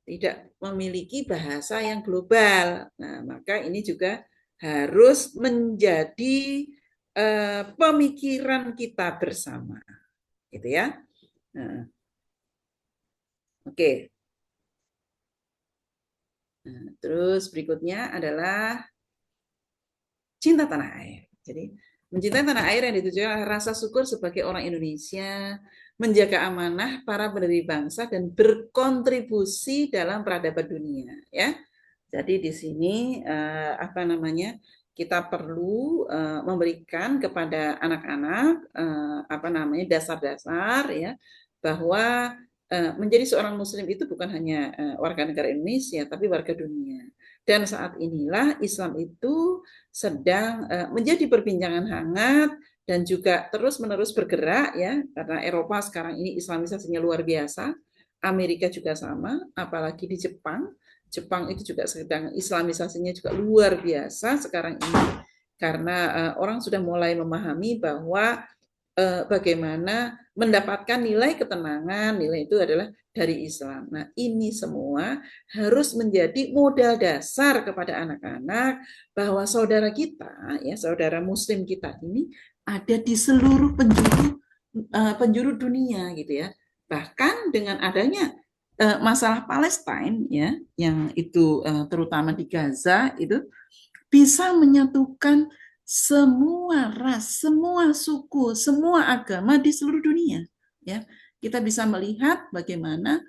tidak memiliki bahasa yang global? Nah, maka ini juga harus menjadi pemikiran kita bersama, gitu ya. Nah, oke. Nah, terus berikutnya adalah cinta tanah air. Jadi mencintai tanah air yang ditujukan rasa syukur sebagai orang Indonesia, menjaga amanah para pendiri bangsa dan berkontribusi dalam peradaban dunia. Ya, jadi di sini kita perlu memberikan kepada anak-anak dasar-dasar ya bahwa menjadi seorang Muslim itu bukan hanya warga negara Indonesia, tapi warga dunia. Dan saat inilah Islam itu sedang menjadi perbincangan hangat dan juga terus-menerus bergerak ya, karena Eropa sekarang ini islamisasinya luar biasa, Amerika juga sama, apalagi di Jepang. Jepang itu juga sedang islamisasinya juga luar biasa sekarang ini, karena orang sudah mulai memahami bahwa bagaimana mendapatkan nilai ketenangan, nilai itu adalah dari Islam. Nah, ini semua harus menjadi modal dasar kepada anak-anak bahwa saudara kita, ya saudara Muslim kita ini ada di seluruh penjuru dunia, gitu ya. Bahkan dengan adanya masalah Palestina, ya, yang itu terutama di Gaza itu bisa menyatukan semua ras, semua suku, semua agama di seluruh dunia. Ya, kita bisa melihat bagaimana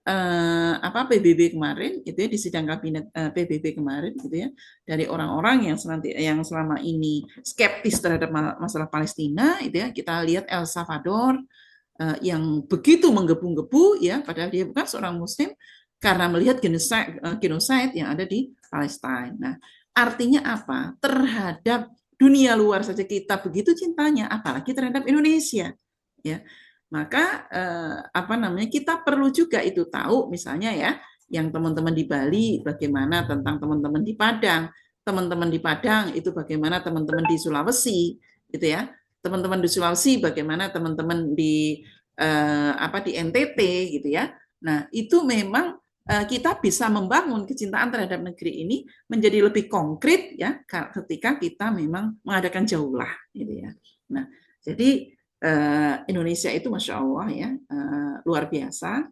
PBB kemarin gitu ya, di sidang kabinet PBB kemarin gitu ya, dari orang-orang yang selama ini skeptis terhadap masalah Palestina itu ya, kita lihat El Salvador yang begitu menggebu-gebu ya, padahal dia bukan seorang Muslim, karena melihat genocide yang ada di Palestina. Nah, artinya apa? Terhadap dunia luar saja kita begitu cintanya, apalagi terhadap Indonesia, ya. Maka kita perlu juga itu tahu, misalnya ya, yang teman-teman di Bali bagaimana tentang teman-teman di Padang, teman-teman di Padang itu bagaimana teman-teman di Sulawesi, gitu ya. Teman-teman di Sulawesi bagaimana teman-teman di di NTT gitu ya. Nah, itu memang kita bisa membangun kecintaan terhadap negeri ini menjadi lebih konkret ya ketika kita memang mengadakan jaulah gitu ya. Nah, jadi Indonesia itu Masya Allah ya, luar biasa,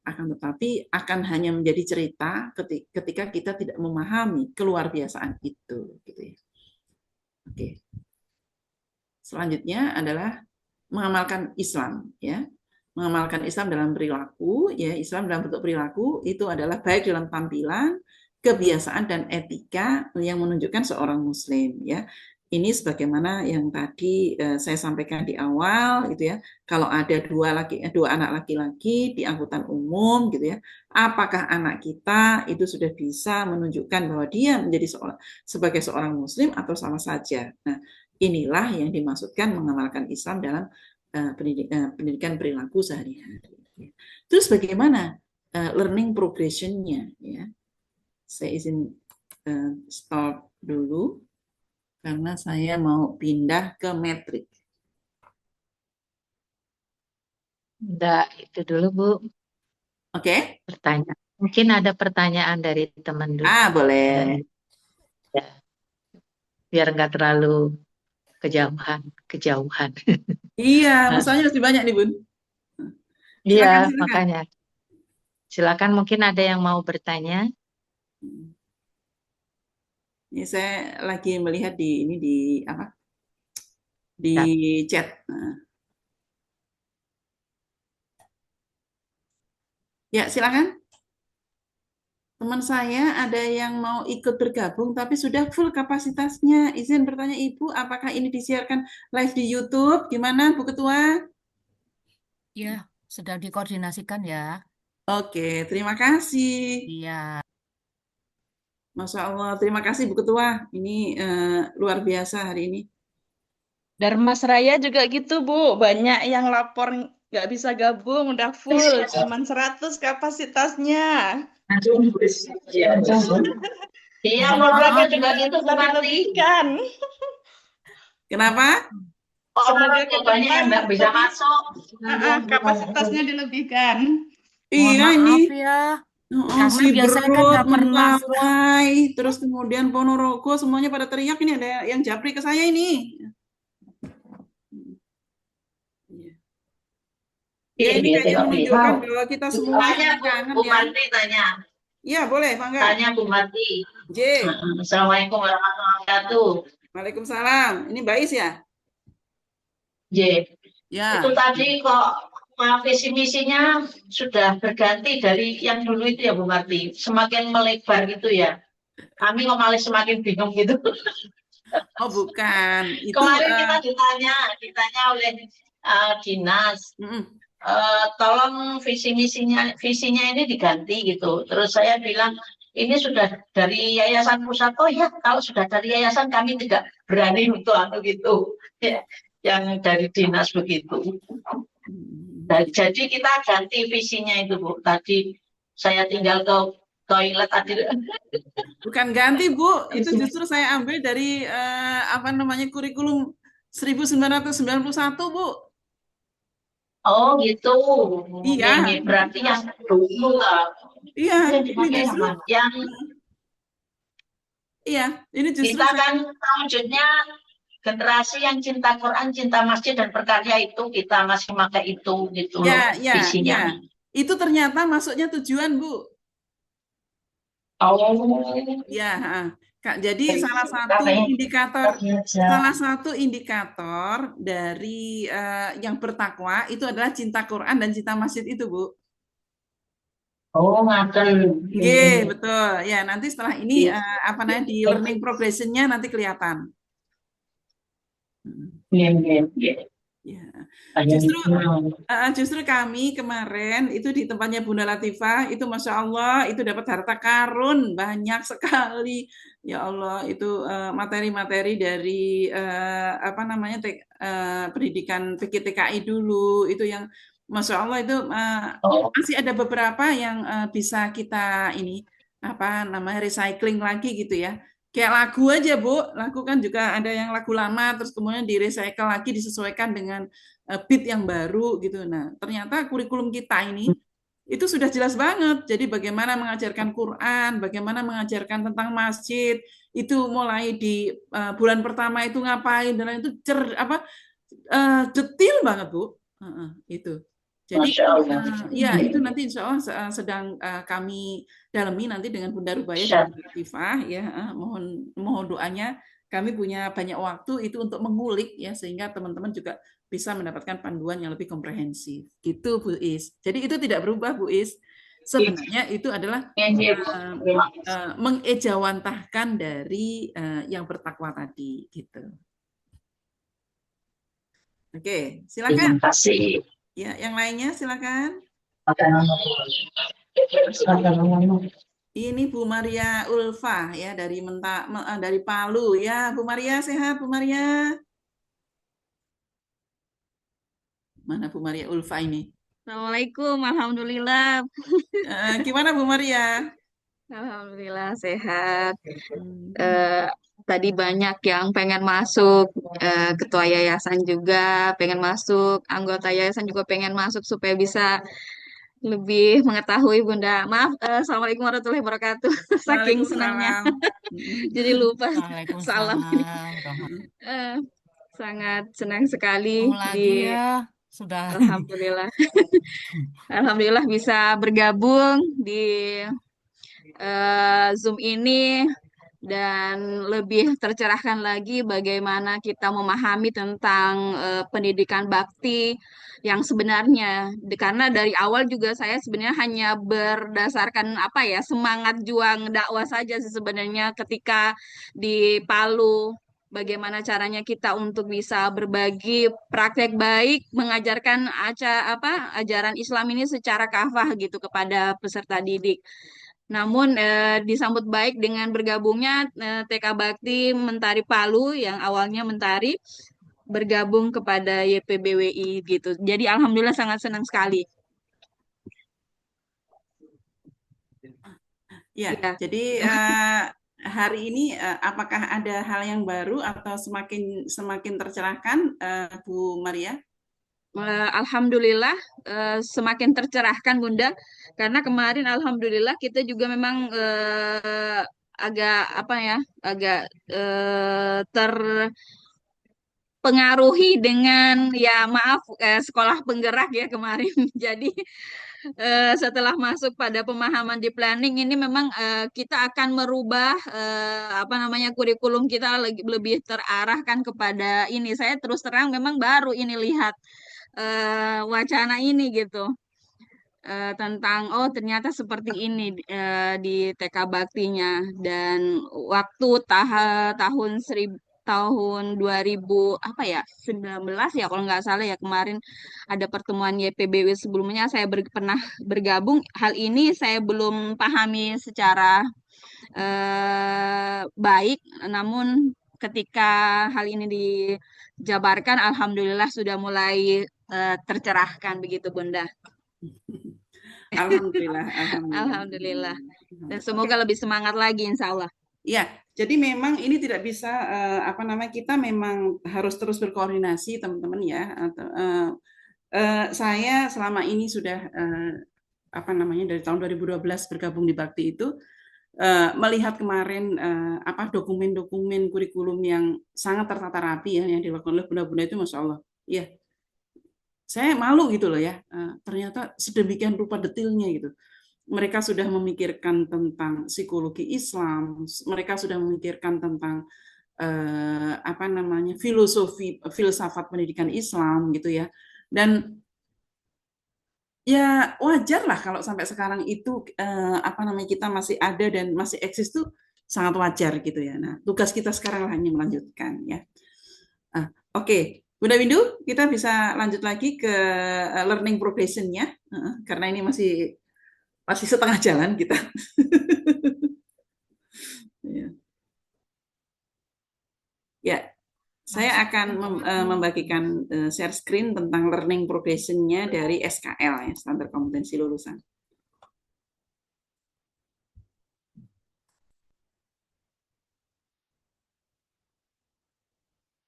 akan tetapi akan hanya menjadi cerita ketika kita tidak memahami keluar biasaan itu gitu ya. Oke. Selanjutnya adalah mengamalkan Islam ya. Mengamalkan Islam dalam perilaku ya, Islam dalam bentuk perilaku itu adalah baik dalam tampilan, kebiasaan dan etika yang menunjukkan seorang muslim ya. Ini sebagaimana yang tadi saya sampaikan di awal gitu ya. Kalau ada dua anak laki-laki di angkutan umum gitu ya, apakah anak kita itu sudah bisa menunjukkan bahwa dia menjadi sebagai seorang muslim atau sama saja. Nah, inilah yang dimaksudkan mengamalkan Islam dalam pendidikan perilaku sehari-hari. Terus bagaimana learning progression-nya? Ya, saya izin stop dulu karena saya mau pindah ke metrik. Enggak, itu dulu Bu. Oke? Pertanyaan. Mungkin ada pertanyaan dari teman dulu. Boleh. Ya. Biar nggak terlalu kejauhan. Iya, misalnya masih banyak nih Bun. Iya, Silakan. makanya. Silakan, mungkin ada yang mau bertanya. Ini saya lagi melihat di chat. Ya, silakan. Teman saya ada yang mau ikut bergabung tapi sudah full kapasitasnya. Izin bertanya Ibu, apakah ini disiarkan live di YouTube? Gimana Bu Ketua? Ya, sedang dikoordinasikan ya. Oke, terima kasih. Iya. Masya Allah, terima kasih Bu Ketua. Ini luar biasa hari ini. Dan Mas Raya juga gitu Bu, banyak yang lapor nggak bisa gabung, udah full, cuman 100 kapasitasnya. Iya, Mas juga gitu dilebihkan. Kenapa? Semoga ke depan nggak bisa masuk. Kapasitasnya dilebihkan. Iya Maaf ini. ya. Si biasanya kan Berut, nggak pernah. Mentawai, terus kemudian Ponorogo, semuanya pada teriak, ini ada yang japri ke saya ini. Ya, ini kayaknya menunjukkan bahwa kita semua kangen Bu Marti tanya. Iya, boleh, Bangga. Tanya Bu Marti. J. Assalamualaikum warahmatullahi wabarakatuh. Waalaikumsalam. Ini Bais ya? J. Ya. Itu tadi kok visi misinya sudah berganti dari yang dulu itu ya Bu Marti. Semakin melebar gitu ya. Kami kok malah semakin bingung gitu. Oh, bukan. Itu, kemarin kita ditanya oleh dinas. Tolong visinya ini diganti gitu. Terus saya bilang ini sudah dari yayasan pusat. Oh ya, kalau sudah dari yayasan kami tidak berani untuk gitu. Ya, yang dari dinas begitu. Jadi kita ganti visinya itu Bu. Tadi saya tinggal ke toilet tadi. Bukan ganti Bu, itu justru saya ambil dari kurikulum 1991 Bu. Oh gitu. Iya. Ini berarti yang dulu lah. Iya, ini justru ini justru kita kan wujudnya generasi yang cinta Quran, cinta masjid dan berkarya itu kita masih pakai itu gitu loh visinya. Ya. Itu ternyata masuknya tujuan Bu. Oh. Ya, Kak. Jadi salah satu indikator dari yang bertakwa itu adalah cinta Quran dan cinta masjid itu, Bu. Oh, ngaten. Nggih, betul. Ya, nanti setelah ini apa namanya di learning progression-nya nanti kelihatan. Iya, iya, iya. Ya. Kayak Justru gitu. justru kami kemarin itu di tempatnya Bunda Latifah itu Masya Allah itu dapat harta karun banyak sekali. Ya Allah itu materi-materi dari apa namanya pendidikan PGTKI dulu itu yang Masya Allah itu Oh, masih ada beberapa yang bisa kita ini apa namanya recycling lagi gitu ya. Kayak lagu aja, Bu. Lagu kan juga ada yang lagu lama, terus kemudian di-recycle lagi, disesuaikan dengan beat yang baru gitu. Nah, ternyata kurikulum kita ini itu sudah jelas banget. Jadi bagaimana mengajarkan Quran, bagaimana mengajarkan tentang masjid, itu mulai di bulan pertama itu ngapain dan lain itu detail banget, Bu. Itu. Jadi Masya Allah. ya itu nanti insya Allah sedang kami dalami nanti dengan Bunda Rubaya dan Bunda Latifah ya. Mohon doanya. Kami punya banyak waktu itu untuk mengulik ya sehingga teman-teman juga bisa mendapatkan panduan yang lebih komprehensif. Gitu Bu Is. Jadi itu tidak berubah Bu Is. Sebenarnya itu adalah mengejawantahkan dari yang bertakwa tadi gitu. Oke, silakan. Terima kasih. Ya, yang lainnya silakan. Ini Bu Maria Ulfa ya dari dari Palu ya. Bu Maria sehat Bu Maria? Mana Bu Maria Ulfa ini? Assalamualaikum, alhamdulillah. Gimana Bu Maria? Alhamdulillah sehat. Tadi banyak yang pengen masuk, ketua yayasan juga pengen masuk, anggota yayasan juga pengen masuk supaya bisa lebih mengetahui Bunda. Maaf, Assalamualaikum warahmatullahi wabarakatuh. Saking senangnya, jadi lupa salam ini. Sangat senang sekali lagi ya, sudah. Alhamdulillah. Alhamdulillah bisa bergabung di Zoom ini dan lebih tercerahkan lagi bagaimana kita memahami tentang pendidikan bakti yang sebenarnya. Karena dari awal juga saya sebenarnya hanya berdasarkan apa ya, semangat juang dakwah saja sih sebenarnya ketika di Palu. Bagaimana caranya kita untuk bisa berbagi praktek baik, mengajarkan ajaran Islam ini secara kafah gitu kepada peserta didik. Namun disambut baik dengan bergabungnya TK Bakti Mentari Palu yang awalnya Mentari bergabung kepada YPBWI gitu. Jadi alhamdulillah sangat senang sekali. Ya, jadi hari ini apakah ada hal yang baru atau semakin tercerahkan Bu Maria? Alhamdulillah semakin tercerahkan Bunda, karena kemarin alhamdulillah kita juga memang agak terpengaruhi dengan ya maaf sekolah penggerak ya kemarin. Jadi setelah masuk pada pemahaman di planning ini memang kita akan merubah kurikulum kita lebih terarahkan kepada ini. Saya terus terang memang baru ini lihat wacana ini gitu tentang ternyata seperti ini di TK Baktinya dan waktu tahun 2019 ya kalau nggak salah ya kemarin ada pertemuan YPBW sebelumnya saya pernah bergabung. Hal ini saya belum pahami secara baik, namun ketika hal ini dijabarkan alhamdulillah sudah mulai tercerahkan begitu Bunda. Alhamdulillah, alhamdulillah. Dan semoga lebih semangat lagi insya Allah. Ya, jadi memang ini tidak bisa kita memang harus terus berkoordinasi teman-teman ya. Saya selama ini sudah dari tahun 2012 bergabung di Bakti itu melihat kemarin dokumen-dokumen kurikulum yang sangat tertata rapi ya yang dilakukan oleh bunda-bunda itu Masya Allah. Ya, saya malu gitu loh ya. Ternyata sedemikian rupa detailnya gitu. Mereka sudah memikirkan tentang psikologi Islam, mereka sudah memikirkan tentang filsafat pendidikan Islam gitu ya. Dan Ya wajar lah kalau sampai sekarang itu apa namanya kita masih ada dan masih eksis tuh sangat wajar gitu ya. Nah, tugas kita sekarang hanya melanjutkan ya. Oke, Bunda Windu, kita bisa lanjut lagi ke learning progression-nya karena ini masih setengah jalan kita. Ya. Ya, saya akan membagikan share screen tentang learning progression-nya dari SKL ya, standar kompetensi lulusan.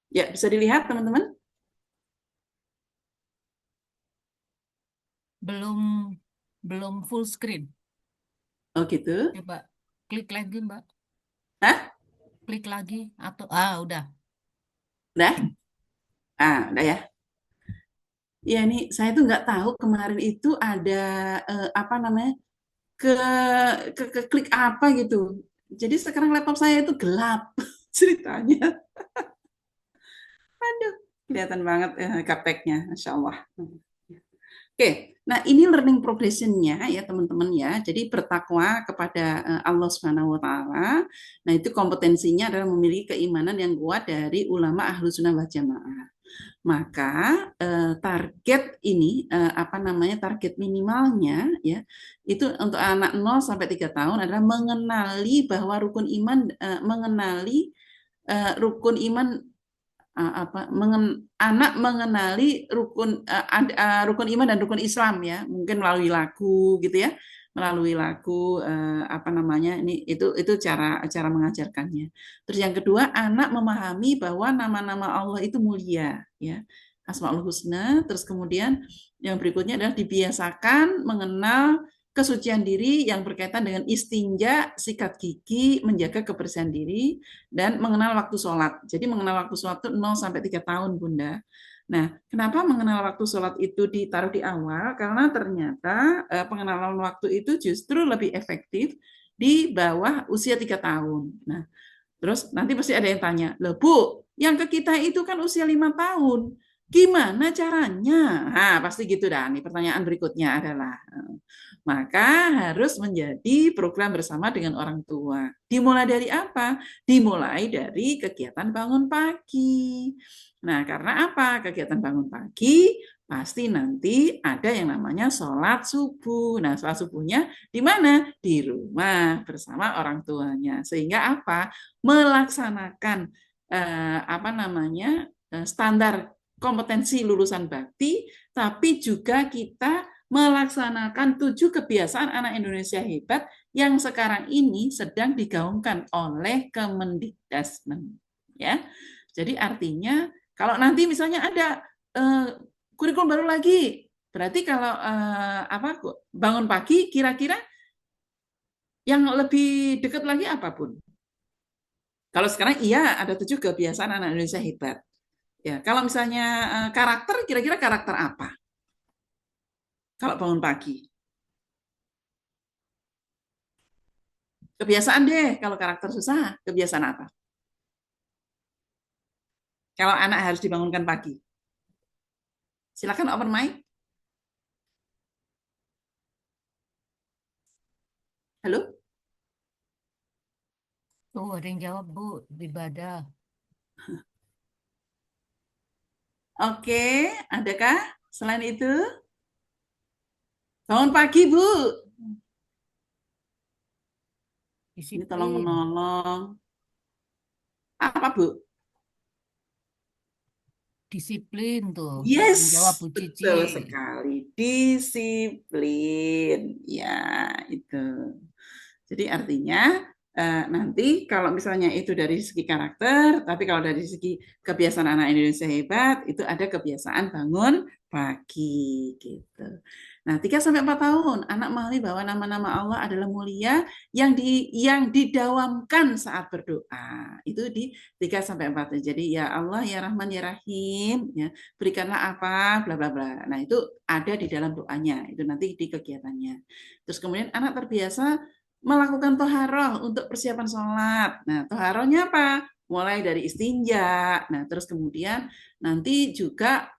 Ya, bisa dilihat teman-teman? Belum full screen. Oh gitu. Coba klik lagi, Mbak. Hah? Klik lagi atau udah. Udah? Udah ya. Ya, ini saya tuh nggak tahu kemarin itu ada apa namanya ke klik apa gitu. Jadi sekarang laptop saya itu gelap ceritanya. Aduh, kelihatan banget gapteknya, Masya Allah. Oke, nah ini learning progression-nya ya teman-teman ya. Jadi bertakwa kepada Allah Subhanahu wa taala. Nah, itu kompetensinya adalah memiliki keimanan yang kuat dari ulama Ahlus Sunnah wal Jamaah. Maka target ini apa namanya target minimalnya ya itu untuk anak 0 sampai 3 tahun adalah mengenali bahwa rukun iman rukun iman anak mengenali rukun iman dan rukun Islam ya, mungkin melalui lagu gitu ya, melalui lagu apa namanya ini itu cara mengajarkannya. Terus yang kedua, anak memahami bahwa nama-nama Allah itu mulia ya, Asmaul Husna. Terus kemudian yang berikutnya adalah dibiasakan mengenal kesucian diri yang berkaitan dengan istinja, sikat gigi, menjaga kebersihan diri, dan mengenal waktu sholat. Jadi mengenal waktu sholat itu 0 sampai 3 tahun, Bunda. Nah, kenapa mengenal waktu sholat itu ditaruh di awal? Karena ternyata pengenalan waktu itu justru lebih efektif di bawah usia 3 tahun. Nah, terus nanti pasti ada yang tanya, loh Bu, yang ke kita itu kan usia 5 tahun. Gimana caranya? Nah, pasti gitu dah. Nih pertanyaan berikutnya adalah, maka harus menjadi program bersama dengan orang tua. Dimulai dari apa? Dimulai dari kegiatan bangun pagi. Nah, karena apa? Kegiatan bangun pagi pasti nanti ada yang namanya sholat subuh. Nah, sholat subuhnya di mana? Di rumah bersama orang tuanya. Sehingga apa? Melaksanakan apa namanya standar kompetensi lulusan bakti, tapi juga kita melaksanakan 7 kebiasaan anak Indonesia hebat yang sekarang ini sedang digaungkan oleh Kemendikbudristek. Ya, jadi artinya kalau nanti misalnya ada kurikulum baru lagi, berarti kalau bangun pagi kira-kira yang lebih dekat lagi apapun. Kalau sekarang iya ada 7 kebiasaan anak Indonesia hebat. Ya, kalau misalnya karakter, kira-kira karakter apa? Kalau bangun pagi. Kebiasaan deh, kalau karakter susah, kebiasaan apa? Kalau anak harus dibangunkan pagi. Silakan open mic. Halo? Tuh, ada yang jawab, Bu, ibadah. Oke, adakah selain itu? Bangun pagi, Bu. Ini tolong menolong. Apa, Bu? Disiplin tuh. Yes, Jawab Bu Cici. betul sekali. Disiplin. Ya, itu. Jadi artinya nanti kalau misalnya itu dari segi karakter, tapi kalau dari segi kebiasaan anak Indonesia hebat, itu ada kebiasaan bangun pagi gitu. Nah, 3-4 tahun anak memahami bahwa nama-nama Allah adalah mulia yang didawamkan saat berdoa. Itu di 3-4. Jadi ya Allah, ya Rahman, ya Rahim, ya berikanlah apa, bla bla bla. Nah, itu ada di dalam doanya. Itu nanti di kegiatannya. Terus kemudian anak terbiasa melakukan toharoh untuk persiapan sholat. Nah, toharohnya apa? Mulai dari istinja. Nah, terus kemudian nanti juga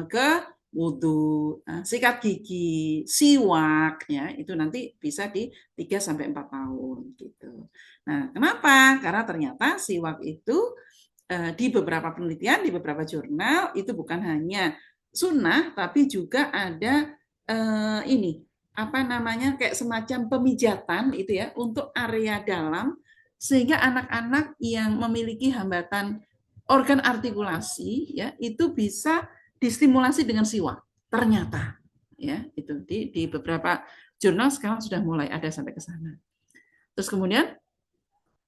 ke wudhu, sikat gigi, siwak, ya itu nanti bisa di 3-4 tahun gitu. Nah, kenapa? Karena ternyata siwak itu di beberapa penelitian, di beberapa jurnal itu bukan hanya sunnah, tapi juga ada ini apa namanya kayak semacam pemijatan itu ya untuk area dalam sehingga anak-anak yang memiliki hambatan organ artikulasi ya itu bisa distimulasi dengan siwak ternyata ya itu di beberapa jurnal sekarang sudah mulai ada sampai ke sana. Terus kemudian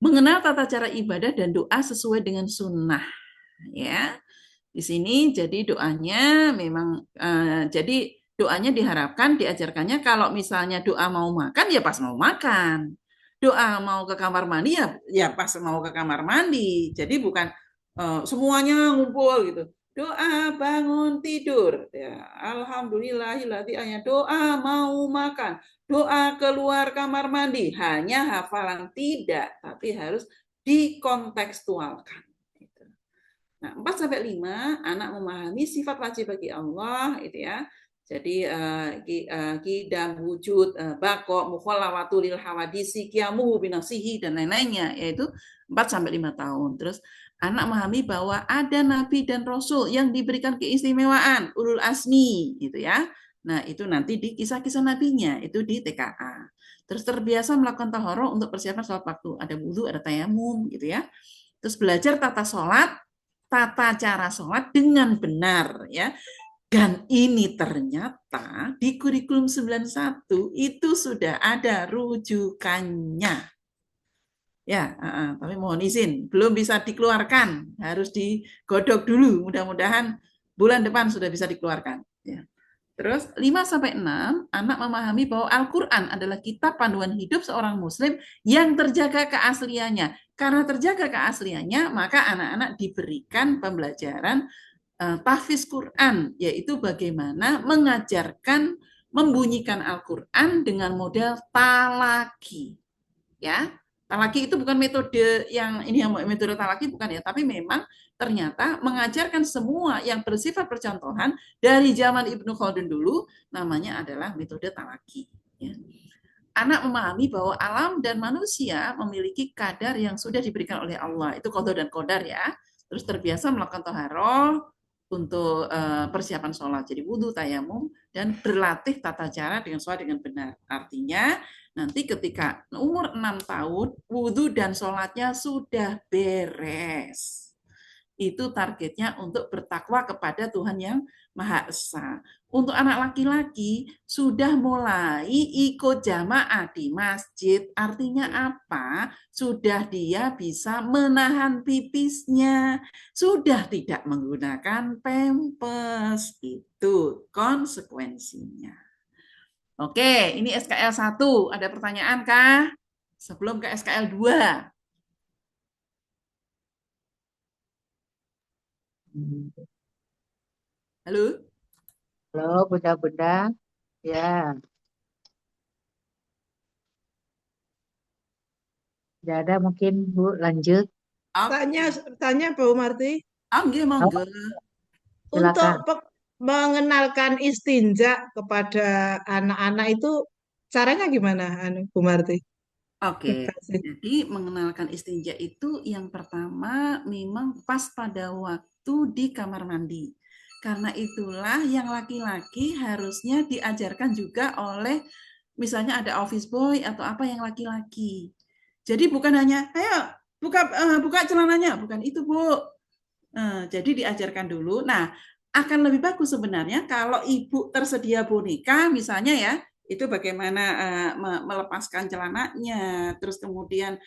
mengenal tata cara ibadah dan doa sesuai dengan sunnah ya. Di sini jadi doanya memang jadi doanya diharapkan diajarkannya kalau misalnya doa mau makan ya pas mau makan. Doa mau ke kamar mandi ya pas mau ke kamar mandi. Jadi bukan semuanya ngumpul gitu. Doa bangun tidur. Ya, alhamdulillahilladzi ayat doa mau makan. Doa keluar kamar mandi. Hanya hafalan tidak, tapi harus dikontekstualkan. Nah, 4-5 anak memahami sifat wajib bagi Allah itu ya. Jadi qidam wujud baqo mukhallawatu lil hawadisi qiyamuhu binafsihi dan lain-lainnya yaitu 4-5 tahun. Terus anak memahami bahwa ada nabi dan rasul yang diberikan keistimewaan ulul asmi gitu ya. Nah, itu nanti di kisah-kisah nabinya itu di TKA. Terus terbiasa melakukan taharah untuk persiapan sholat waktu. Ada wudu, ada tayamum gitu ya. Terus belajar tata cara sholat dengan benar ya. Dan ini ternyata di kurikulum 91 itu sudah ada rujukannya. Ya, tapi mohon izin, belum bisa dikeluarkan, harus digodok dulu. Mudah-mudahan bulan depan sudah bisa dikeluarkan. Ya. Terus 5-6, anak memahami bahwa Al-Quran adalah kitab panduan hidup seorang muslim yang terjaga keasliannya. Karena terjaga keasliannya, maka anak-anak diberikan pembelajaran tahfiz Quran, yaitu bagaimana mengajarkan membunyikan Al-Quran dengan model talaki. Ya, talaki itu bukan metode yang ini yang metode talaki bukan ya, tapi memang ternyata mengajarkan semua yang bersifat percontohan dari zaman Ibnu Khaldun dulu namanya adalah metode talaki. Ya. Anak memahami bahwa alam dan manusia memiliki kadar yang sudah diberikan oleh Allah. Itu qada dan qadar ya. Terus terbiasa melakukan taharah untuk persiapan sholat. Jadi wudhu, tayamum, dan berlatih tata cara dengan sholat dengan benar. Artinya nanti ketika umur 6 tahun, wudhu dan sholatnya sudah beres. Itu targetnya untuk bertakwa kepada Tuhan yang Maha Esa. Untuk anak laki-laki sudah mulai ikut jamaah di masjid. Artinya apa? Sudah dia bisa menahan pipisnya. Sudah tidak menggunakan pampers. Itu konsekuensinya. Oke, ini SKL 1. Ada pertanyaan kah? Sebelum ke SKL 2. Halo? Halo, Bunda-Bunda. Ya. Tidak ada mungkin, Bu, lanjut. Tanya Bu Marti. Monggo. Untuk mengenalkan istinja kepada anak-anak itu caranya gimana, Bu Marti? Oke, jadi mengenalkan istinja itu yang pertama memang pas pada waktu di kamar mandi. Karena itulah yang laki-laki harusnya diajarkan juga oleh misalnya ada office boy atau apa yang laki-laki. Jadi bukan hanya, ayo buka celananya, bukan itu Bu. Jadi diajarkan dulu. Nah, akan lebih bagus sebenarnya kalau ibu tersedia boneka misalnya ya, itu bagaimana melepaskan celananya, terus kemudian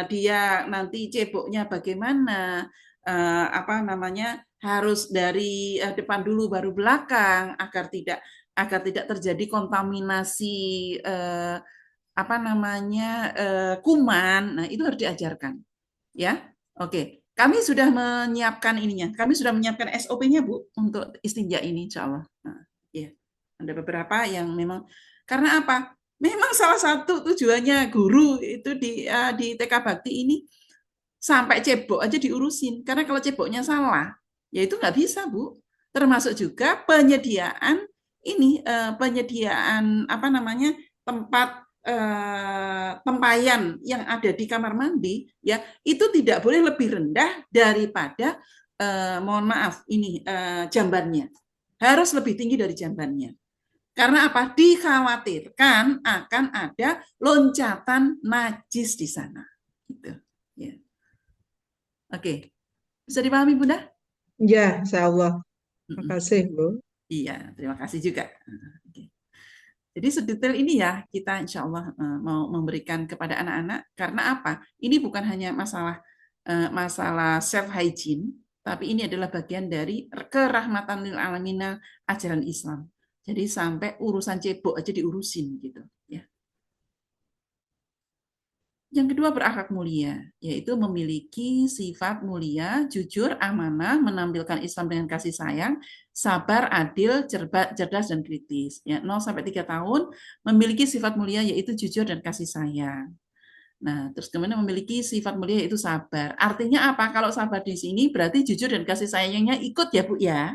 dia nanti ceboknya bagaimana, harus dari depan dulu baru belakang agar tidak terjadi kontaminasi kuman. Nah, itu harus diajarkan. Ya. Oke. Kami sudah menyiapkan ininya. Kami sudah menyiapkan SOP-nya, Bu, untuk istinja ini insyaallah. Nah, ya. Ada beberapa yang memang karena apa? Memang salah satu tujuannya guru itu di TK Bakti ini sampai cebok aja diurusin. Karena kalau ceboknya salah, ya itu nggak bisa, Bu. termasuk juga penyediaan penyediaan apa namanya tempat tempayan yang ada di kamar mandi, ya itu tidak boleh lebih rendah daripada mohon maaf ini jambannya, harus lebih tinggi dari jambannya. Karena apa? Dikhawatirkan akan ada loncatan najis di sana. Gitu. Ya. Oke, bisa dipahami Bunda? Ya, insya Allah. Terima kasih, Bu. Iya, terima kasih juga. Oke. Jadi sedetail ini ya kita insya Allah mau memberikan kepada anak-anak. Karena apa? Ini bukan hanya masalah self hygiene, tapi ini adalah bagian dari kerahmatan lil alamina ajaran Islam. Jadi sampai urusan cebok aja diurusin gitu ya. Yang kedua berakhlak mulia, yaitu memiliki sifat mulia, jujur, amanah, menampilkan Islam dengan kasih sayang, sabar, adil, cerdas dan kritis. Ya, 0 sampai 3 tahun memiliki sifat mulia yaitu jujur dan kasih sayang. Nah, terus kemudian memiliki sifat mulia yaitu sabar. Artinya apa? Kalau sabar di sini berarti jujur dan kasih sayangnya ikut ya, Bu ya.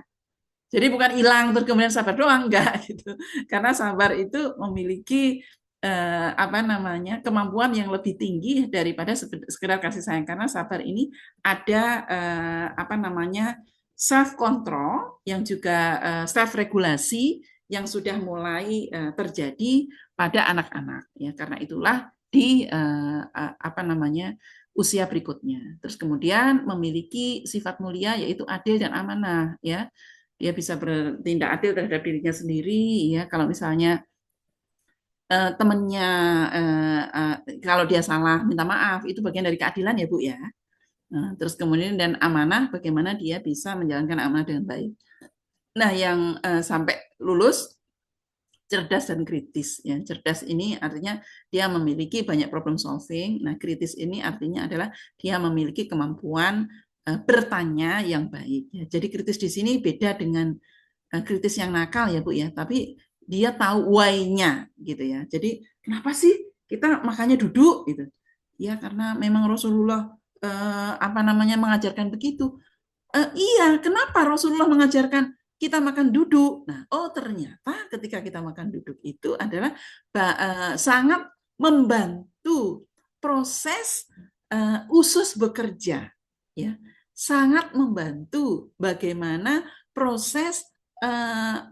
Jadi bukan hilang terus kemudian sabar doang, enggak gitu. Karena sabar itu memiliki apa namanya kemampuan yang lebih tinggi daripada sekedar kasih sayang, karena sabar ini ada apa namanya self control yang juga self regulasi yang sudah mulai terjadi pada anak-anak ya. Karena itulah di apa namanya usia berikutnya. Terus kemudian memiliki sifat mulia yaitu adil dan amanah ya. Dia bisa bertindak adil terhadap dirinya sendiri ya. Kalau misalnya temannya kalau dia salah minta maaf, itu bagian dari keadilan ya Bu ya. Nah, terus kemudian dan amanah, bagaimana dia bisa menjalankan amanah dengan baik. Nah, yang sampai lulus cerdas dan kritis ya. Cerdas ini artinya dia memiliki banyak problem solving. Nah, kritis ini artinya adalah dia memiliki kemampuan bertanya yang baik ya. Jadi kritis di sini beda dengan kritis yang nakal ya Bu ya, tapi dia tahu why-nya gitu ya. Jadi kenapa sih kita makannya duduk gitu? Ya karena memang Rasulullah apa namanya mengajarkan begitu. Iya, kenapa Rasulullah mengajarkan kita makan duduk? Nah, oh ternyata ketika kita makan duduk itu adalah sangat membantu proses usus bekerja, ya, sangat membantu bagaimana proses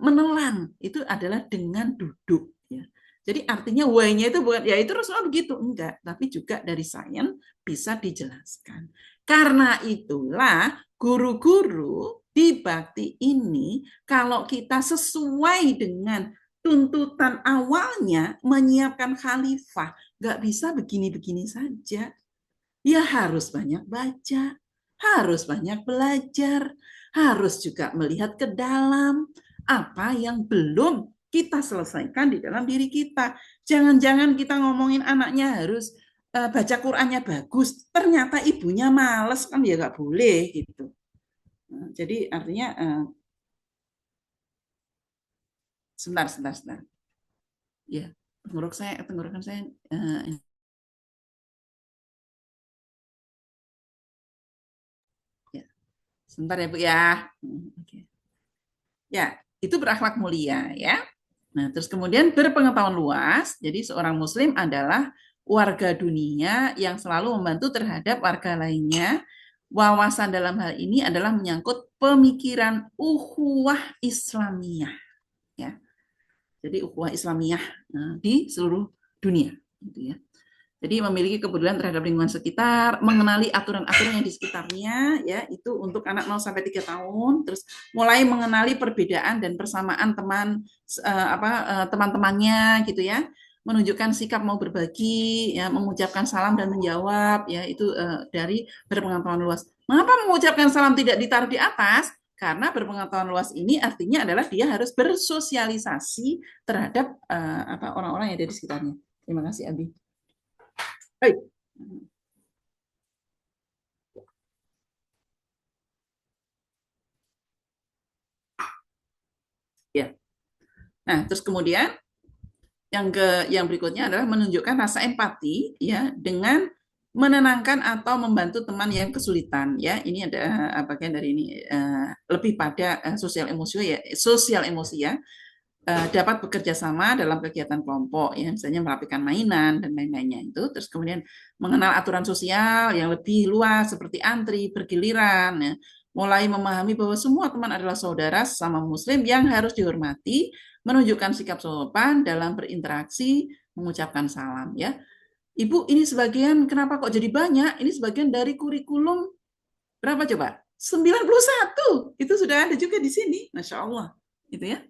menelan itu adalah dengan duduk. Ya. Jadi artinya why-nya itu bukan, ya itu Rasulullah begitu, enggak, tapi juga dari sains bisa dijelaskan. Karena itulah guru-guru di bakti ini, kalau kita sesuai dengan tuntutan awalnya menyiapkan khalifah, nggak bisa begini-begini saja. Ya harus banyak baca, harus banyak belajar, harus juga melihat ke dalam apa yang belum kita selesaikan di dalam diri kita. Jangan-jangan kita ngomongin anaknya harus baca Qur'annya bagus, ternyata ibunya males, kan ya nggak boleh gitu. Nah, jadi artinya sebentar. Ya, tenggorokan saya sebentar ya Bu ya. Oke. Ya, itu berakhlak mulia ya. Nah, terus kemudian berpengetahuan luas. Jadi seorang muslim adalah warga dunia yang selalu membantu terhadap warga lainnya. Wawasan dalam hal ini adalah menyangkut pemikiran ukhuwah Islamiyah ya. Jadi ukhuwah Islamiyah di seluruh dunia gitu ya. Jadi memiliki kepedulian terhadap lingkungan sekitar, mengenali aturan-aturan yang di sekitarnya, ya itu untuk anak 0 sampai 3 tahun, terus mulai mengenali perbedaan dan persamaan teman-temannya gitu ya, menunjukkan sikap mau berbagi, ya mengucapkan salam dan menjawab, ya itu dari berpengetahuan luas. Mengapa mengucapkan salam tidak ditaruh di atas? Karena berpengetahuan luas ini artinya adalah dia harus bersosialisasi terhadap orang-orang yang ada di sekitarnya. Terima kasih Abi. Baik. Ya. Nah, terus kemudian yang berikutnya adalah menunjukkan rasa empati ya dengan menenangkan atau membantu teman yang kesulitan ya. Ini ada bagian dari ini lebih pada sosial emosi ya. Dapat bekerja sama dalam kegiatan kelompok ya, misalnya merapikan mainan dan lain-lainnya itu. Terus kemudian mengenal aturan sosial yang lebih luas seperti antri, bergiliran ya. Mulai memahami bahwa semua teman adalah saudara sama muslim yang harus dihormati, menunjukkan sikap sopan dalam berinteraksi, mengucapkan salam ya. Ibu, ini sebagian kenapa kok jadi banyak? Ini sebagian dari kurikulum berapa coba? 91. Itu sudah ada juga di sini. Masya Allah. Itu ya.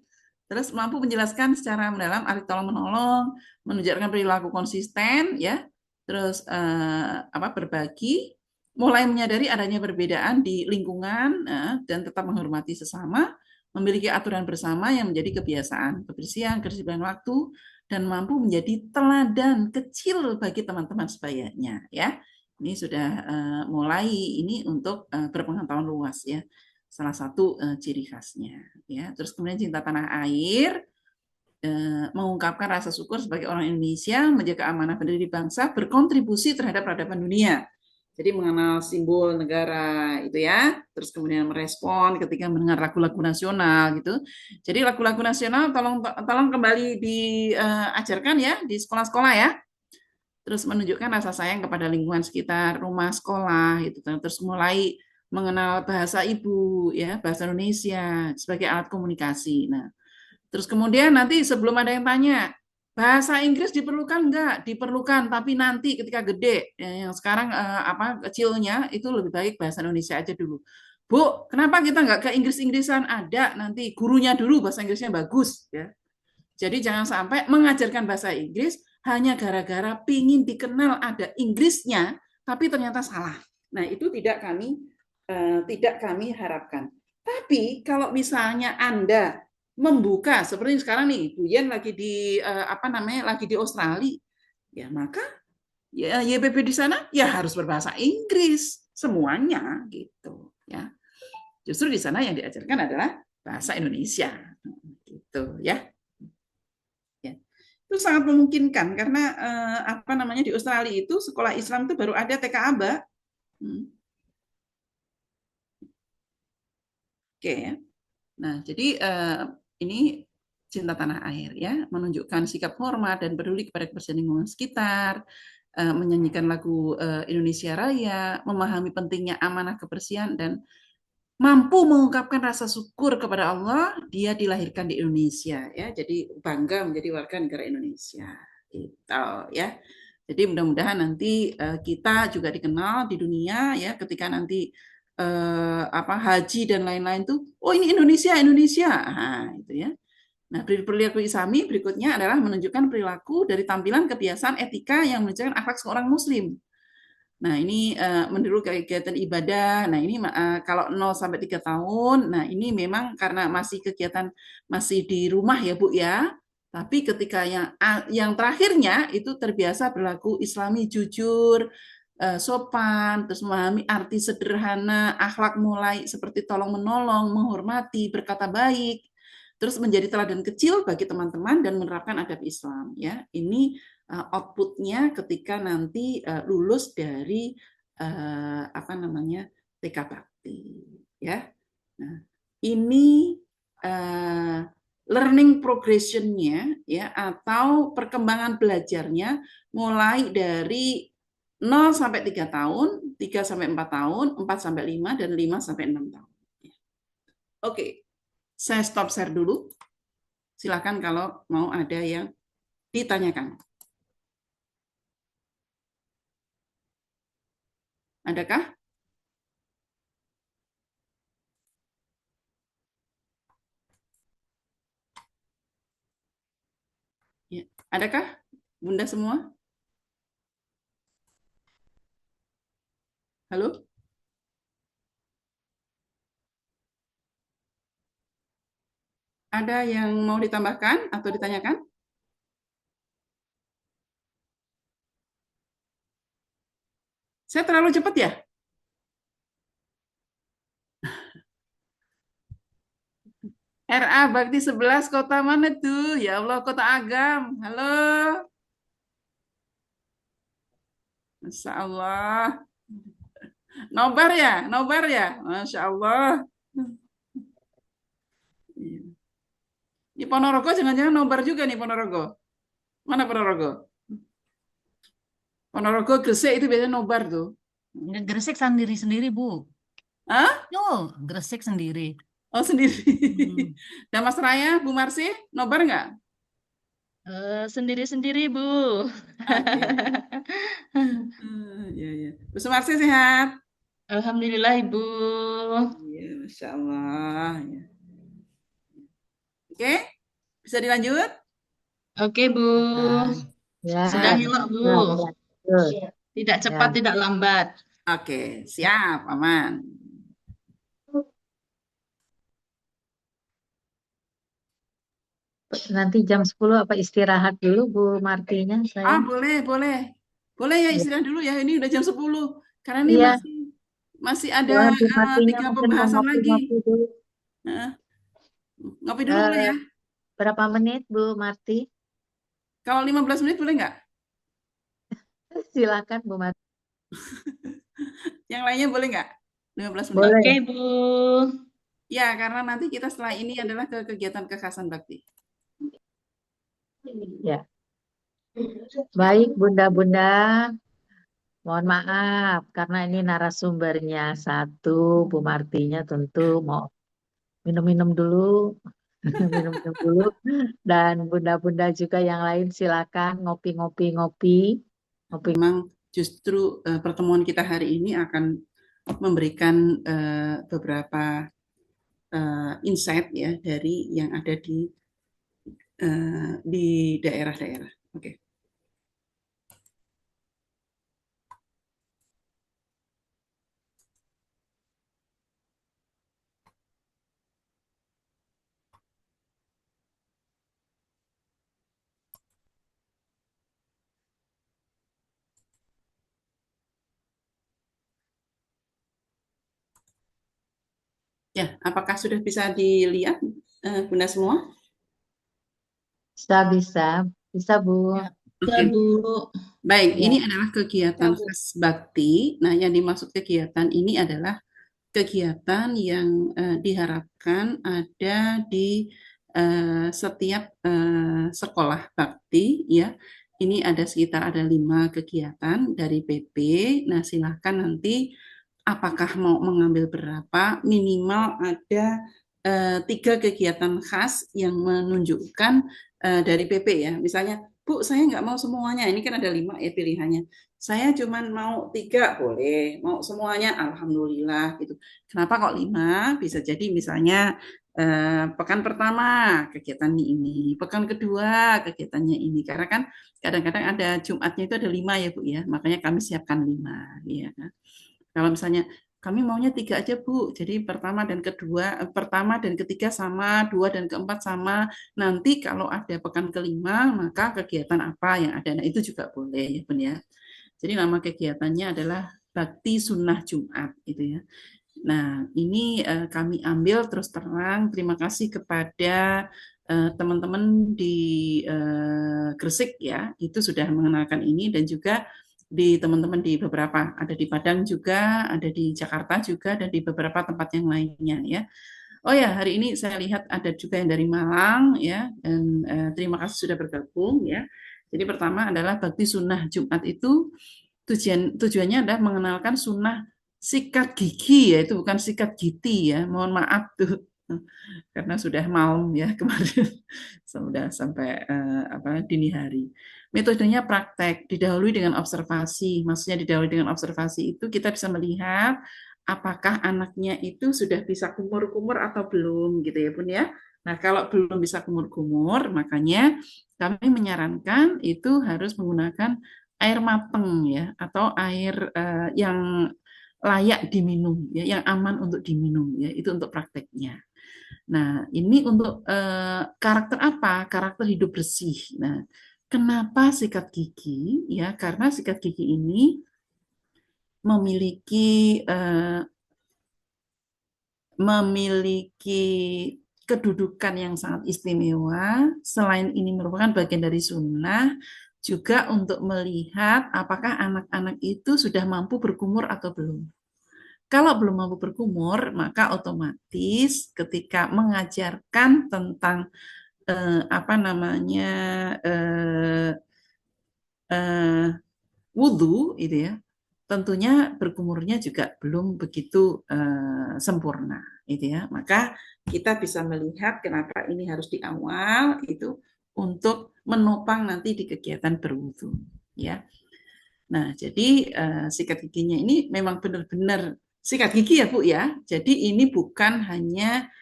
Terus mampu menjelaskan secara mendalam arti tolong menolong, menunjukkan perilaku konsisten, ya. Terus berbagi, mulai menyadari adanya perbedaan di lingkungan dan tetap menghormati sesama, memiliki aturan bersama yang menjadi kebiasaan, kebersihan, kedisiplinan waktu, dan mampu menjadi teladan kecil bagi teman-teman sebayanya, ya. Ini sudah mulai ini untuk berpengetahuan luas, ya. Salah satu ciri khasnya ya. Terus kemudian cinta tanah air, mengungkapkan rasa syukur sebagai orang Indonesia, menjaga amanah pendiri bangsa, berkontribusi terhadap peradaban dunia. Jadi mengenal simbol negara itu ya, terus kemudian merespon ketika mendengar lagu-lagu nasional gitu. Jadi lagu-lagu nasional tolong kembali diajarkan ya di sekolah-sekolah ya. Terus menunjukkan rasa sayang kepada lingkungan sekitar rumah sekolah gitu. Terus mulai mengenal bahasa ibu ya, bahasa Indonesia sebagai alat komunikasi. Nah, terus kemudian nanti sebelum ada yang tanya, bahasa Inggris diperlukan enggak? Diperlukan, tapi nanti ketika gede, ya, yang sekarang kecilnya itu lebih baik bahasa Indonesia aja dulu. Bu, kenapa kita enggak ke Inggris-Inggrisan? Ada nanti gurunya dulu bahasa Inggrisnya bagus ya. Jadi jangan sampai mengajarkan bahasa Inggris hanya gara-gara pingin dikenal ada Inggrisnya, tapi ternyata salah. Nah, itu tidak kami harapkan. Tapi kalau misalnya Anda membuka seperti sekarang nih, Bu Yen lagi di lagi di Australia, ya maka ya YPB di sana ya harus berbahasa Inggris semuanya gitu ya. Justru di sana yang diajarkan adalah bahasa Indonesia gitu ya. Ya. Itu sangat memungkinkan karena di Australia itu sekolah Islam itu baru ada TK Aba. Oke ya. Nah, jadi ini cinta tanah air ya, menunjukkan sikap hormat dan peduli kepada kebersihan lingkungan sekitar, menyanyikan lagu Indonesia Raya, memahami pentingnya amanah kebersihan dan mampu mengungkapkan rasa syukur kepada Allah dia dilahirkan di Indonesia ya. Jadi bangga menjadi warga negara Indonesia. Gitu ya. Jadi mudah-mudahan nanti kita juga dikenal di dunia ya ketika nanti haji dan lain-lain tuh, oh ini Indonesia, nah, itu ya. Nah, perilaku Islami berikutnya adalah menunjukkan perilaku dari tampilan kebiasaan etika yang menunjukkan akhlak seorang muslim. Nah, ini meniru kegiatan ibadah. Nah, ini kalau 0 sampai 3 tahun, nah ini memang karena masih kegiatan masih di rumah ya, Bu ya. Tapi ketika yang terakhirnya itu terbiasa berlaku Islami jujur, sopan, terus memahami arti sederhana, akhlak mulai seperti tolong menolong, menghormati, berkata baik, terus menjadi teladan kecil bagi teman-teman dan menerapkan adab Islam. Ya, ini outputnya ketika nanti lulus dari TK Bakti. Ya, nah ini learning progression-nya ya atau perkembangan belajarnya mulai dari 0 sampai 3 tahun, 3 sampai 4 tahun, 4 sampai 5, dan 5 sampai 6 tahun. Oke, saya stop share dulu. Silakan kalau mau ada yang ditanyakan. Adakah? Ya. Adakah, Bunda semua? Halo? Ada yang mau ditambahkan atau ditanyakan? Saya terlalu cepat ya? RA Bakti 11 kota mana tuh? Ya Allah, Kota Agam. Halo. Masya Allah. Nobar ya? Nobar ya? Masya Allah. Iya. Di Ponorogo jangan-jangan nobar juga nih Ponorogo. Mana Ponorogo? Ponorogo Gresik itu biasanya nobar tuh. Gresik sendiri-sendiri, Bu. Hah? Tuh, Gresik sendiri. Oh sendiri. Hmm. Dan Mas Raya, Bu Marsi, nobar nggak? Sendiri-sendiri, Bu. Oke. Iya, iya. Bu Sumarsi sehat? Alhamdulillah, Ibu. Iya, Masya Allah. Ya. Oke, bisa dilanjut? Oke, Bu. Ya, Sedang elok, Bu. lanjut. Tidak cepat, Ya. tidak lambat. Oke, siap, aman. Nanti jam 10 apa istirahat dulu Bu Martinya saya. Boleh, boleh. Boleh ya Iya. istirahat dulu ya. Ini udah jam 10. Karena ini Iya, masih Bu ada Martinya 3 mungkin mau pembahasan lagi. ngopi-ngopi dulu. Heeh. Ngopi dulu boleh ya? Berapa menit Bu Marti? Kalau 15 menit boleh nggak? Silakan Bu Marti. Yang lainnya boleh nggak? 15 menit. Boleh. Oke, Bu. Ya, karena nanti kita setelah ini adalah ke kegiatan kekhasan bakti. Ya. Baik Bunda-bunda, mohon maaf karena ini narasumbernya satu, Bu Martinya tentu mau minum-minum dulu, minum-minum dulu, dan bunda-bunda juga yang lain silakan ngopi. Memang justru pertemuan kita hari ini akan memberikan beberapa insight ya dari yang ada di daerah-daerah. Oke. Ya, apakah sudah bisa dilihat Bunda semua? Bisa Bu. Ya. Bisa, Oke. Bu. Baik, Ya. ini adalah kegiatan Bu. khas bakti. Nah, yang dimaksud kegiatan ini adalah kegiatan yang diharapkan ada di setiap sekolah bakti ya. Ini ada sekitar 5 kegiatan dari PP. Nah, silahkan nanti apakah mau mengambil berapa, minimal ada 3 kegiatan khas yang menunjukkan dari PP ya. Misalnya, Bu, saya nggak mau semuanya. Ini kan ada 5 ya pilihannya. Saya cuman mau 3 boleh, mau semuanya alhamdulillah gitu. Kenapa kok 5? Bisa jadi misalnya pekan pertama kegiatannya ini, pekan kedua kegiatannya ini. Karena kan kadang-kadang ada Jumatnya itu ada 5 ya Bu ya, makanya kami siapkan 5 ya. Kalau misalnya kami maunya 3 aja Bu, jadi pertama dan ketiga sama, 2 dan keempat sama. Nanti kalau ada pekan kelima maka kegiatan apa yang ada, nah itu juga boleh ya Bun ya. Jadi nama kegiatannya adalah Bakti Sunnah Jumat gitu ya. Nah, ini kami ambil terus terang. Terima kasih kepada teman-teman di Gresik ya, itu sudah mengenalkan ini dan juga di teman-teman di beberapa, ada di Padang juga, ada di Jakarta juga, dan di beberapa tempat yang lainnya ya. Oh ya, hari ini saya lihat ada juga yang dari Malang ya, dan terima kasih sudah bergabung ya. Jadi pertama adalah Bakti Sunnah Jumat itu tujuannya adalah mengenalkan sunnah sikat gigi ya, itu bukan sikat gigi ya, mohon maaf tuh karena sudah malam ya kemarin sudah sampai dini hari. Metodenya praktek, didahului dengan observasi. Maksudnya didahului dengan observasi itu kita bisa melihat apakah anaknya itu sudah bisa kumur-kumur atau belum gitu ya Bun ya. Nah, kalau belum bisa kumur-kumur, makanya kami menyarankan itu harus menggunakan air mateng ya, atau air yang layak diminum ya, yang aman untuk diminum ya, itu untuk prakteknya. Nah, ini untuk karakter apa? Karakter hidup bersih. Nah, kenapa sikat gigi? Ya, karena sikat gigi ini memiliki kedudukan yang sangat istimewa. Selain ini merupakan bagian dari sunnah, juga untuk melihat apakah anak-anak itu sudah mampu berkumur atau belum. Kalau belum mampu berkumur, maka otomatis ketika mengajarkan tentang apa namanya wudhu, itu ya, tentunya berkumurnya juga belum begitu sempurna, itu ya. Maka kita bisa melihat kenapa ini harus di awal itu untuk menopang nanti di kegiatan berwudhu, ya. Nah, jadi sikat giginya ini memang benar-benar sikat gigi ya Bu ya. Jadi ini bukan hanya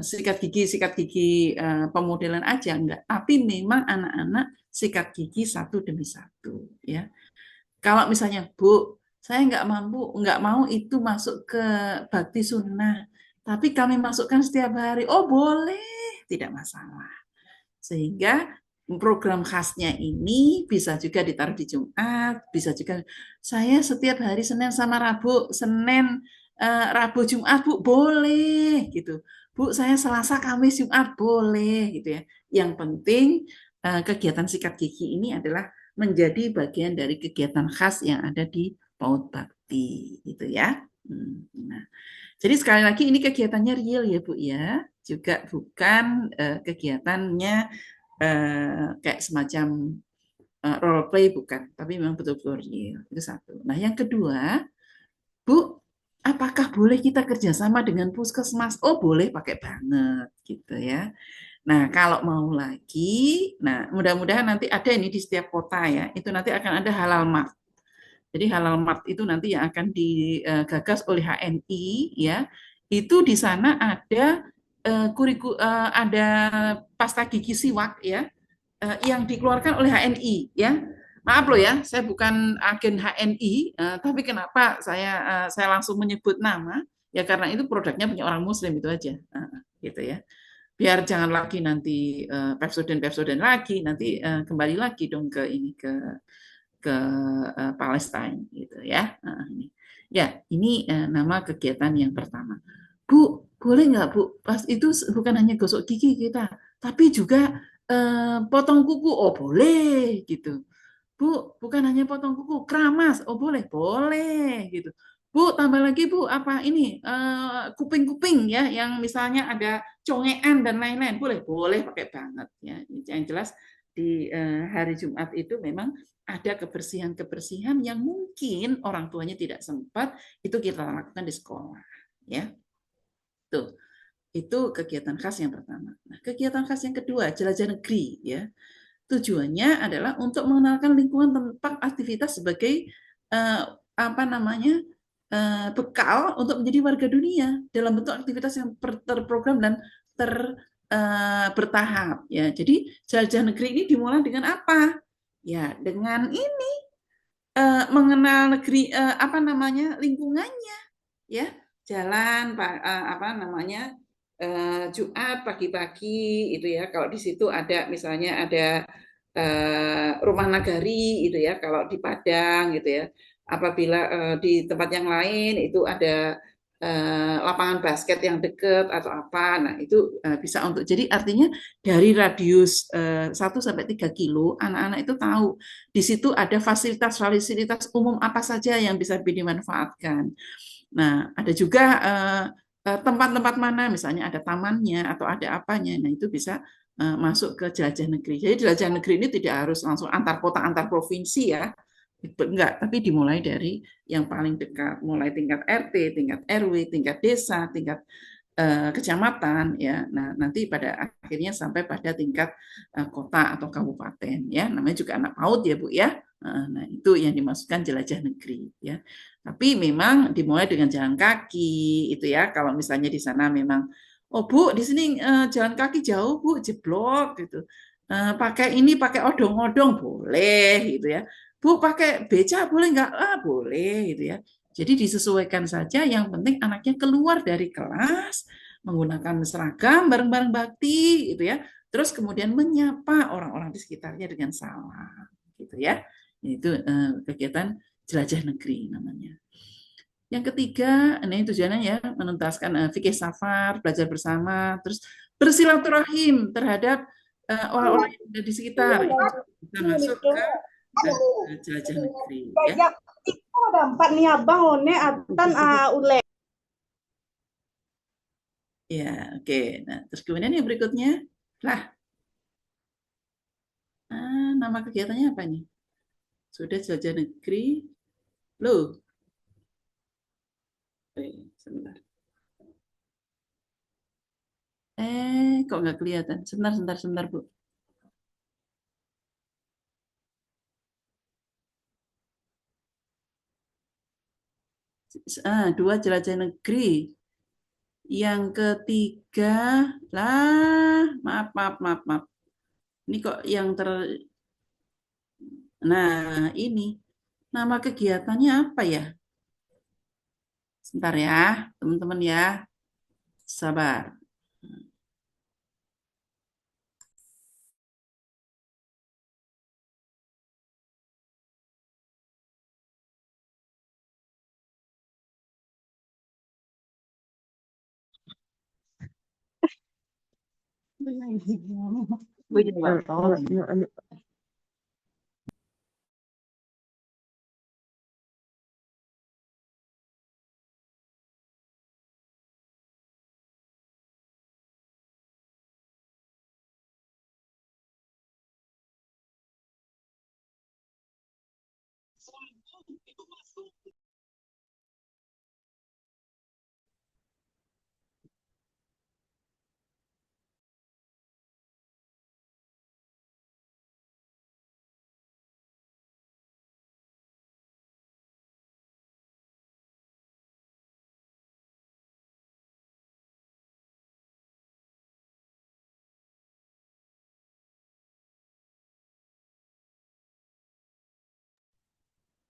sikat gigi pemodelan aja enggak, tapi memang anak-anak sikat gigi satu demi satu ya. Kalau misalnya Bu, saya nggak mau itu masuk ke bakti sunnah, tapi kami masukkan setiap hari. Oh boleh, tidak masalah. Sehingga program khasnya ini bisa juga ditaruh di Jumat, bisa juga saya setiap hari Senin sama Rabu, Rabu Jumat Bu boleh gitu. Bu saya Selasa Kamis Jumat boleh gitu ya. Yang penting kegiatan sikat gigi ini adalah menjadi bagian dari kegiatan khas yang ada di PAUD Bakti gitu ya. Nah, jadi sekali lagi ini kegiatannya real ya Bu ya, juga bukan kegiatannya kayak semacam role play bukan, tapi memang betul-betul real. Itu satu. Nah, yang kedua, Bu, apakah boleh kita kerjasama dengan puskesmas? Oh, boleh, pakai banget gitu ya. Nah, kalau mau lagi, nah mudah-mudahan nanti ada ini di setiap kota ya. Itu nanti akan ada halal mart. Jadi halal mart itu nanti yang akan digagas oleh HNI ya. Itu di sana ada ada pasta gigi siwak ya yang dikeluarkan oleh HNI ya. Maaf loh ya, saya bukan agen HNI, tapi kenapa saya langsung menyebut nama ya karena itu produknya punya orang Muslim itu aja, gitu ya. Biar jangan lagi nanti Pepsodent lagi, nanti kembali lagi dong ke ini ke Palestine gitu ya. Ya, ini nama kegiatan yang pertama. Bu, boleh nggak Bu? Pas itu bukan hanya gosok gigi kita, tapi juga potong kuku. Oh boleh gitu. Bu, bukan hanya potong kuku, keramas. Oh boleh, boleh gitu. Bu, tambah lagi Bu, apa ini kuping-kuping ya, yang misalnya ada congean dan lain-lain. Boleh, boleh pakai banget ya. Yang jelas di hari Jumat itu memang ada kebersihan-kebersihan yang mungkin orang tuanya tidak sempat, itu kita lakukan di sekolah ya. Tuh. Itu kegiatan khas yang pertama. Nah, kegiatan khas yang kedua, jelajah negeri ya. Tujuannya adalah untuk mengenalkan lingkungan tempat aktivitas sebagai apa namanya bekal untuk menjadi warga dunia dalam bentuk aktivitas yang terprogram dan bertahap ya. Jadi jelajah negeri ini dimulai dengan apa? Ya, dengan ini mengenal negeri apa namanya lingkungannya ya. Jalan apa namanya Jumat pagi-pagi itu ya, kalau di situ ada misalnya ada rumah nagari itu ya, kalau di Padang gitu ya. Apabila di tempat yang lain itu ada lapangan basket yang dekat atau apa, nah itu bisa untuk jadi artinya dari radius 1 sampai 3 kilo anak-anak itu tahu di situ ada fasilitas umum apa saja yang bisa dimanfaatkan. Nah, ada juga tempat-tempat mana, misalnya ada tamannya atau ada apanya, nah itu bisa masuk ke jelajah negeri. Jadi jelajah negeri ini tidak harus langsung antar kota, antar provinsi ya, enggak, tapi dimulai dari yang paling dekat, mulai tingkat RT, tingkat RW, tingkat desa, tingkat kecamatan ya. Nah, nanti pada akhirnya sampai pada tingkat kota atau kabupaten ya. Namanya juga anak PAUD ya Bu ya. Nah, itu yang dimasukkan jelajah negeri ya. Tapi memang dimulai dengan jalan kaki itu ya. Kalau misalnya di sana memang oh Bu, di sini jalan kaki jauh Bu, jeblok gitu. Pakai odong-odong boleh gitu ya. Bu, pakai beca boleh nggak? Boleh gitu ya. Jadi disesuaikan saja, yang penting anaknya keluar dari kelas menggunakan seragam bareng-bareng bakti gitu ya. Terus kemudian menyapa orang-orang di sekitarnya dengan salam gitu ya. Itu kegiatan jelajah negeri namanya. Yang ketiga, ini tujuannya ya menuntaskan fikih safar, belajar bersama, terus bersilaturahim terhadap orang-orang yang ada di sekitar itu bisa masuk ke jelajah negeri ya. Itu ada 4 nih abang, one atan ule. Ya, oke. Nah, terus kemudian yang berikutnya lah, nama kegiatannya apa nih? Sudah jelajah negeri, loh. Sebentar. Kok nggak kelihatan? Sebentar, Bu. Dua jelajah negeri. Yang ketiga, lah, maaf. Ini kok yang Nah, ini nama kegiatannya apa ya? Sebentar ya, teman-teman ya. Sabar.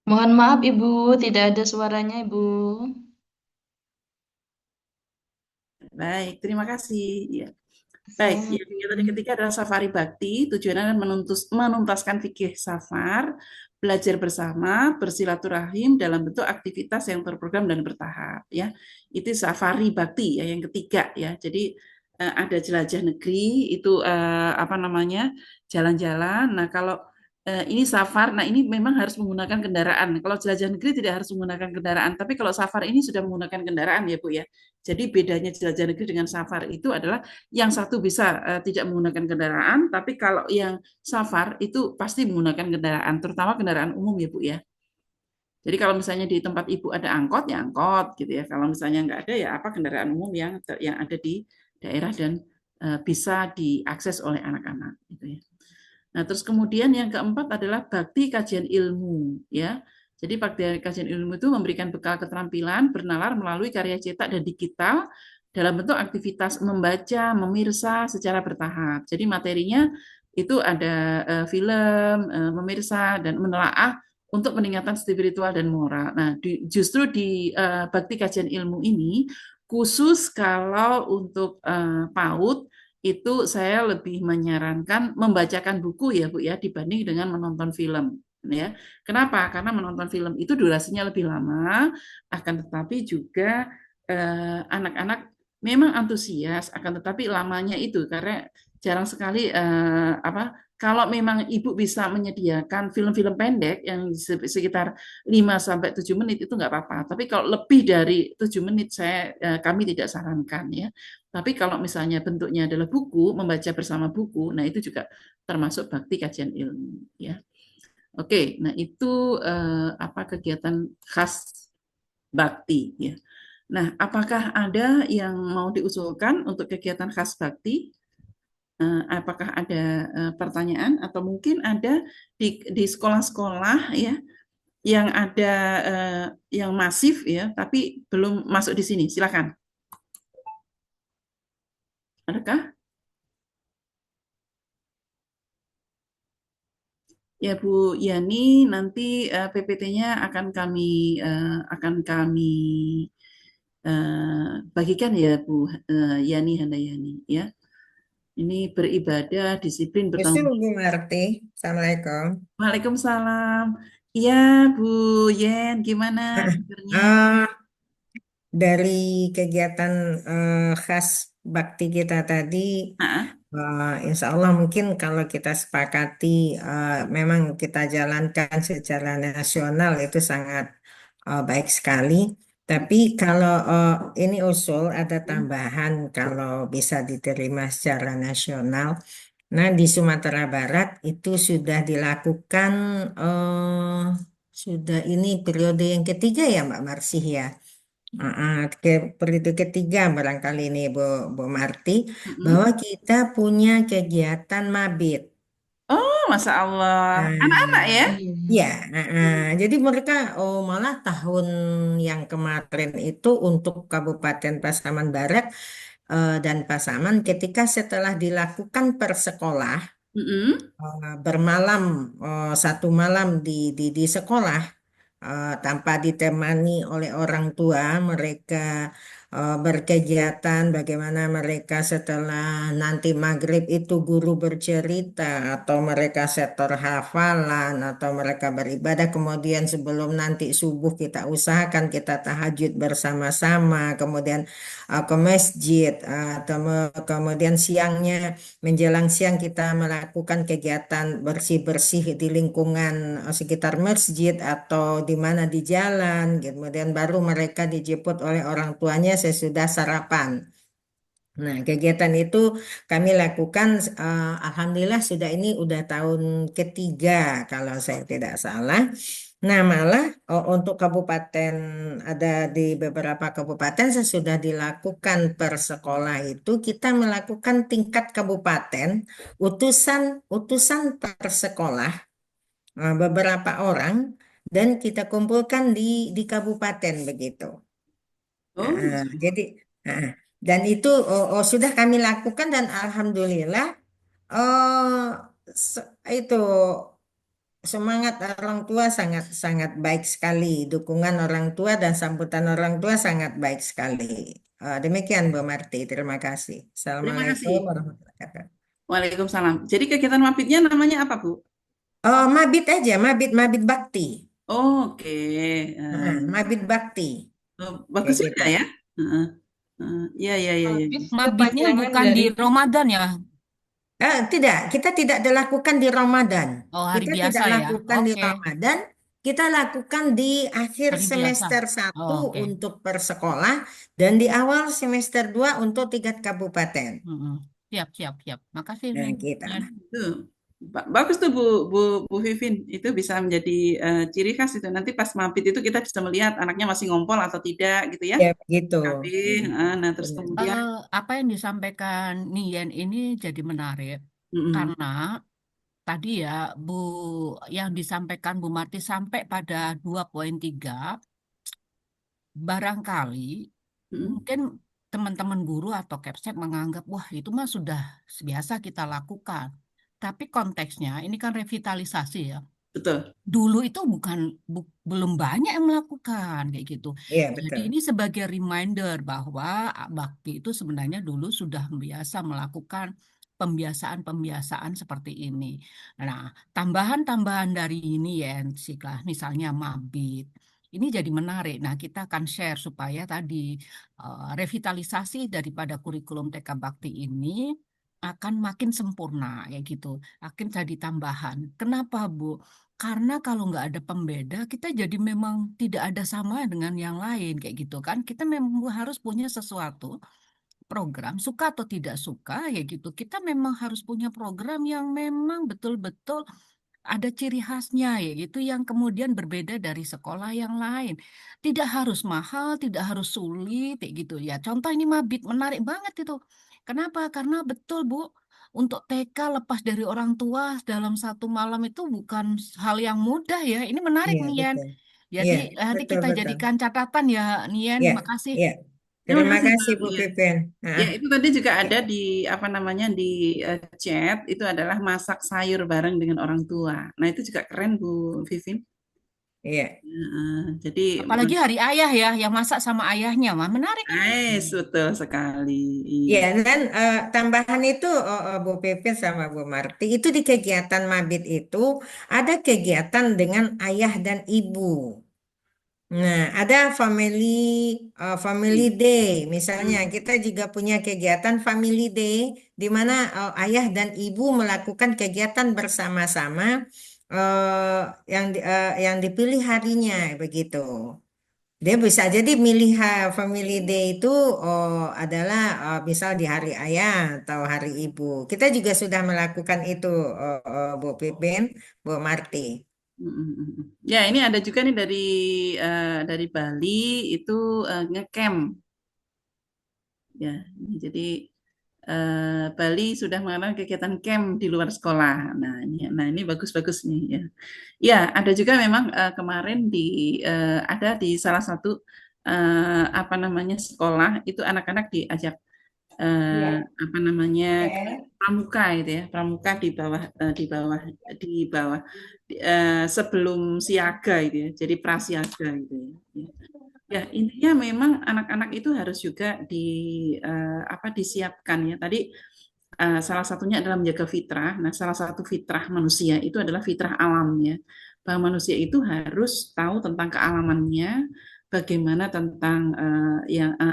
Mohon maaf Ibu, tidak ada suaranya Ibu. Baik, terima kasih. Ya. Baik, yang kegiatan yang ketiga adalah safari bakti. Tujuannya adalah menuntaskan fikih safar, belajar bersama, bersilaturahim dalam bentuk aktivitas yang terprogram dan bertahap. Ya, itu safari bakti ya yang ketiga ya. Jadi ada jelajah negeri itu apa namanya jalan-jalan. Nah kalau ini safar, nah ini memang harus menggunakan kendaraan. Kalau jelajah negeri tidak harus menggunakan kendaraan, tapi kalau safar ini sudah menggunakan kendaraan ya Bu ya. Jadi bedanya jelajah negeri dengan safar itu adalah yang satu bisa tidak menggunakan kendaraan, tapi kalau yang safar itu pasti menggunakan kendaraan, terutama kendaraan umum ya Bu ya. Jadi kalau misalnya di tempat Ibu ada angkot, ya angkot gitu ya. Kalau misalnya nggak ada ya apa kendaraan umum yang ada di daerah dan bisa diakses oleh anak-anak gitu ya. Nah, terus kemudian yang keempat adalah bakti kajian ilmu ya. Jadi bakti kajian ilmu itu memberikan bekal keterampilan bernalar melalui karya cetak dan digital dalam bentuk aktivitas membaca, memirsa secara bertahap. Jadi materinya itu ada film, memirsa dan menelaah untuk peningkatan spiritual dan moral. Nah, justru di bakti kajian ilmu ini khusus kalau untuk PAUD itu saya lebih menyarankan membacakan buku ya Bu ya dibanding dengan menonton film ya. Kenapa? Karena menonton film itu durasinya lebih lama, akan tetapi juga anak-anak memang antusias, akan tetapi lamanya itu karena jarang sekali kalau memang Ibu bisa menyediakan film-film pendek yang sekitar 5 sampai 7 menit itu nggak apa-apa. Tapi kalau lebih dari 7 menit kami tidak sarankan ya. Tapi kalau misalnya bentuknya adalah buku, membaca bersama buku, nah itu juga termasuk bakti kajian ilmu ya. Oke, nah itu kegiatan khas bakti ya. Nah, apakah ada yang mau diusulkan untuk kegiatan khas bakti? Apakah ada pertanyaan atau mungkin ada di sekolah-sekolah ya yang ada yang masif ya, tapi belum masuk di sini? Silakan. Adakah? Ya Bu Yani, nanti PPT-nya akan kami bagikan ya Bu Yani Handayani ya. Ini beribadah, disiplin, bertanggung Bu Marti. Assalamualaikum. Waalaikumsalam. Iya Bu Yen, gimana kabarnya? Dari kegiatan khas bakti kita tadi, Insya Allah mungkin kalau kita sepakati memang kita jalankan secara nasional itu sangat baik sekali. Tapi kalau ini usul ada tambahan kalau bisa diterima secara nasional. Nah, di Sumatera Barat itu sudah dilakukan sudah ini periode yang ketiga ya Mbak Marsih ya. Periode ketiga barangkali ini Bu Marti, bahwa kita punya kegiatan mabit. Oh, Masya Allah. Anak-anak ya? Ya, jadi mereka malah tahun yang kemarin itu untuk Kabupaten Pasaman Barat dan Pasaman ketika setelah dilakukan per sekolah bermalam satu malam di sekolah tanpa ditemani oleh orang tua, mereka berkegiatan bagaimana mereka setelah nanti maghrib itu guru bercerita atau mereka setor hafalan atau mereka beribadah, kemudian sebelum nanti subuh kita usahakan kita tahajud bersama-sama, kemudian ke masjid atau kemudian siangnya menjelang siang kita melakukan kegiatan bersih-bersih di lingkungan sekitar masjid atau di mana di jalan, kemudian baru mereka dijemput oleh orang tuanya sesudah sarapan. Nah, kegiatan itu kami lakukan, alhamdulillah sudah ini udah tahun ketiga kalau saya tidak salah. Nah, malah untuk kabupaten ada di beberapa kabupaten sesudah dilakukan per sekolah itu kita melakukan tingkat kabupaten utusan per sekolah beberapa orang dan kita kumpulkan di kabupaten begitu. Jadi dan itu sudah kami lakukan dan alhamdulillah itu semangat orang tua sangat sangat baik sekali, dukungan orang tua dan sambutan orang tua sangat baik sekali. Demikian Bu Marti, terima kasih. Terima kasih. Assalamualaikum warahmatullahi wabarakatuh. Waalaikumsalam. Jadi kegiatan mabitnya namanya apa, Bu? Mabit aja, mabit bakti. Oke. Mabit bakti. Bagus Kayak juga gitu. ya. Iya. Mabitnya bukan di Ramadan ya? Tidak, kita tidak dilakukan di Ramadan. Oh, hari Kita biasa tidak ya. lakukan di Oke. Ramadan, kita lakukan di akhir Hari biasa. semester 1 Oh, oke. untuk per sekolah dan di awal semester 2 untuk tingkat kabupaten. Siap. Makasih, Nah, Nen. kita. Tuh. Bagus tuh Bu Vivin, itu bisa menjadi ciri khas itu. Nanti pas mabit itu kita bisa melihat anaknya masih ngompol atau tidak gitu ya. Ya, begitu. Tapi, nah terus kemudian Apa yang disampaikan Nien ini jadi menarik karena tadi ya Bu yang disampaikan Bu Marti sampai pada 2.3 barangkali mungkin teman-teman guru atau Kepsek menganggap wah itu mah sudah biasa kita lakukan. Tapi konteksnya ini kan revitalisasi ya. betul. Dulu itu belum banyak yang melakukan kayak gitu. Iya, Jadi betul. ini sebagai reminder bahwa bakti itu sebenarnya dulu sudah biasa melakukan pembiasaan-pembiasaan seperti ini. Nah, tambahan-tambahan dari ini ya, misalnya mabit. Ini jadi menarik. Nah, kita akan share supaya tadi revitalisasi daripada kurikulum TK Bakti ini akan makin sempurna ya gitu, akan jadi tambahan. Kenapa, Bu? Karena kalau nggak ada pembeda, kita jadi memang tidak ada sama dengan yang lain kayak gitu kan. Kita memang harus punya sesuatu program, suka atau tidak suka ya gitu. Kita memang harus punya program yang memang betul-betul ada ciri khasnya ya gitu, yang kemudian berbeda dari sekolah yang lain. Tidak harus mahal, tidak harus sulit kayak gitu ya. Contoh ini mabit menarik banget itu. Kenapa? Karena betul Bu, untuk TK lepas dari orang tua dalam satu malam itu bukan hal yang mudah ya. Ini menarik Iya, Nian. betul. Jadi Iya, nanti kita betul. jadikan catatan ya Nian. Iya, Makasih. iya. Terima Terima kasih, kasih Bu. Bu Ya. Pipin. Ya, itu tadi juga ada di apa namanya di chat itu adalah masak sayur bareng dengan orang tua. Nah, itu juga keren Bu Vivin. Iya. Jadi Apalagi hari ayah ya, yang masak sama ayahnya mah menarik kan? betul sekali. Ya, dan tambahan itu Bu Pipin sama Bu Marti, itu di kegiatan mabit itu ada kegiatan dengan ayah dan ibu. Nah, ada family day. Misalnya, kita juga punya kegiatan family day di mana ayah dan ibu melakukan kegiatan bersama-sama yang dipilih harinya begitu. Dia bisa jadi milih family day itu adalah misal di hari ayah atau hari ibu. Kita juga sudah melakukan itu, Bu Pipin, Bu Marti. Ya, ini ada juga nih dari Bali itu ngecamp. Ya, jadi Bali sudah mengadakan kegiatan camp di luar sekolah. Nah ini bagus-bagus nih ya. Ya, ada juga memang kemarin ada di salah satu apa namanya sekolah itu anak-anak diajak apa namanya pramuka itu ya, pramuka di bawah sebelum siaga itu ya, jadi prasiaga gitu ya. Ya, intinya memang anak-anak itu harus juga disiapkan ya. Tadi salah satunya adalah menjaga fitrah. Nah, salah satu fitrah manusia itu adalah fitrah alamnya. Bahwa manusia itu harus tahu tentang kealamannya, bagaimana tentang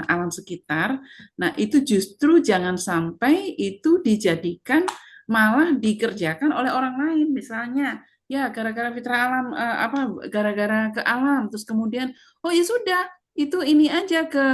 alam sekitar. Nah, itu justru jangan sampai itu dijadikan malah dikerjakan oleh orang lain. Misalnya, ya gara-gara fitrah alam gara-gara ke alam terus kemudian oh ya sudah itu ini aja ke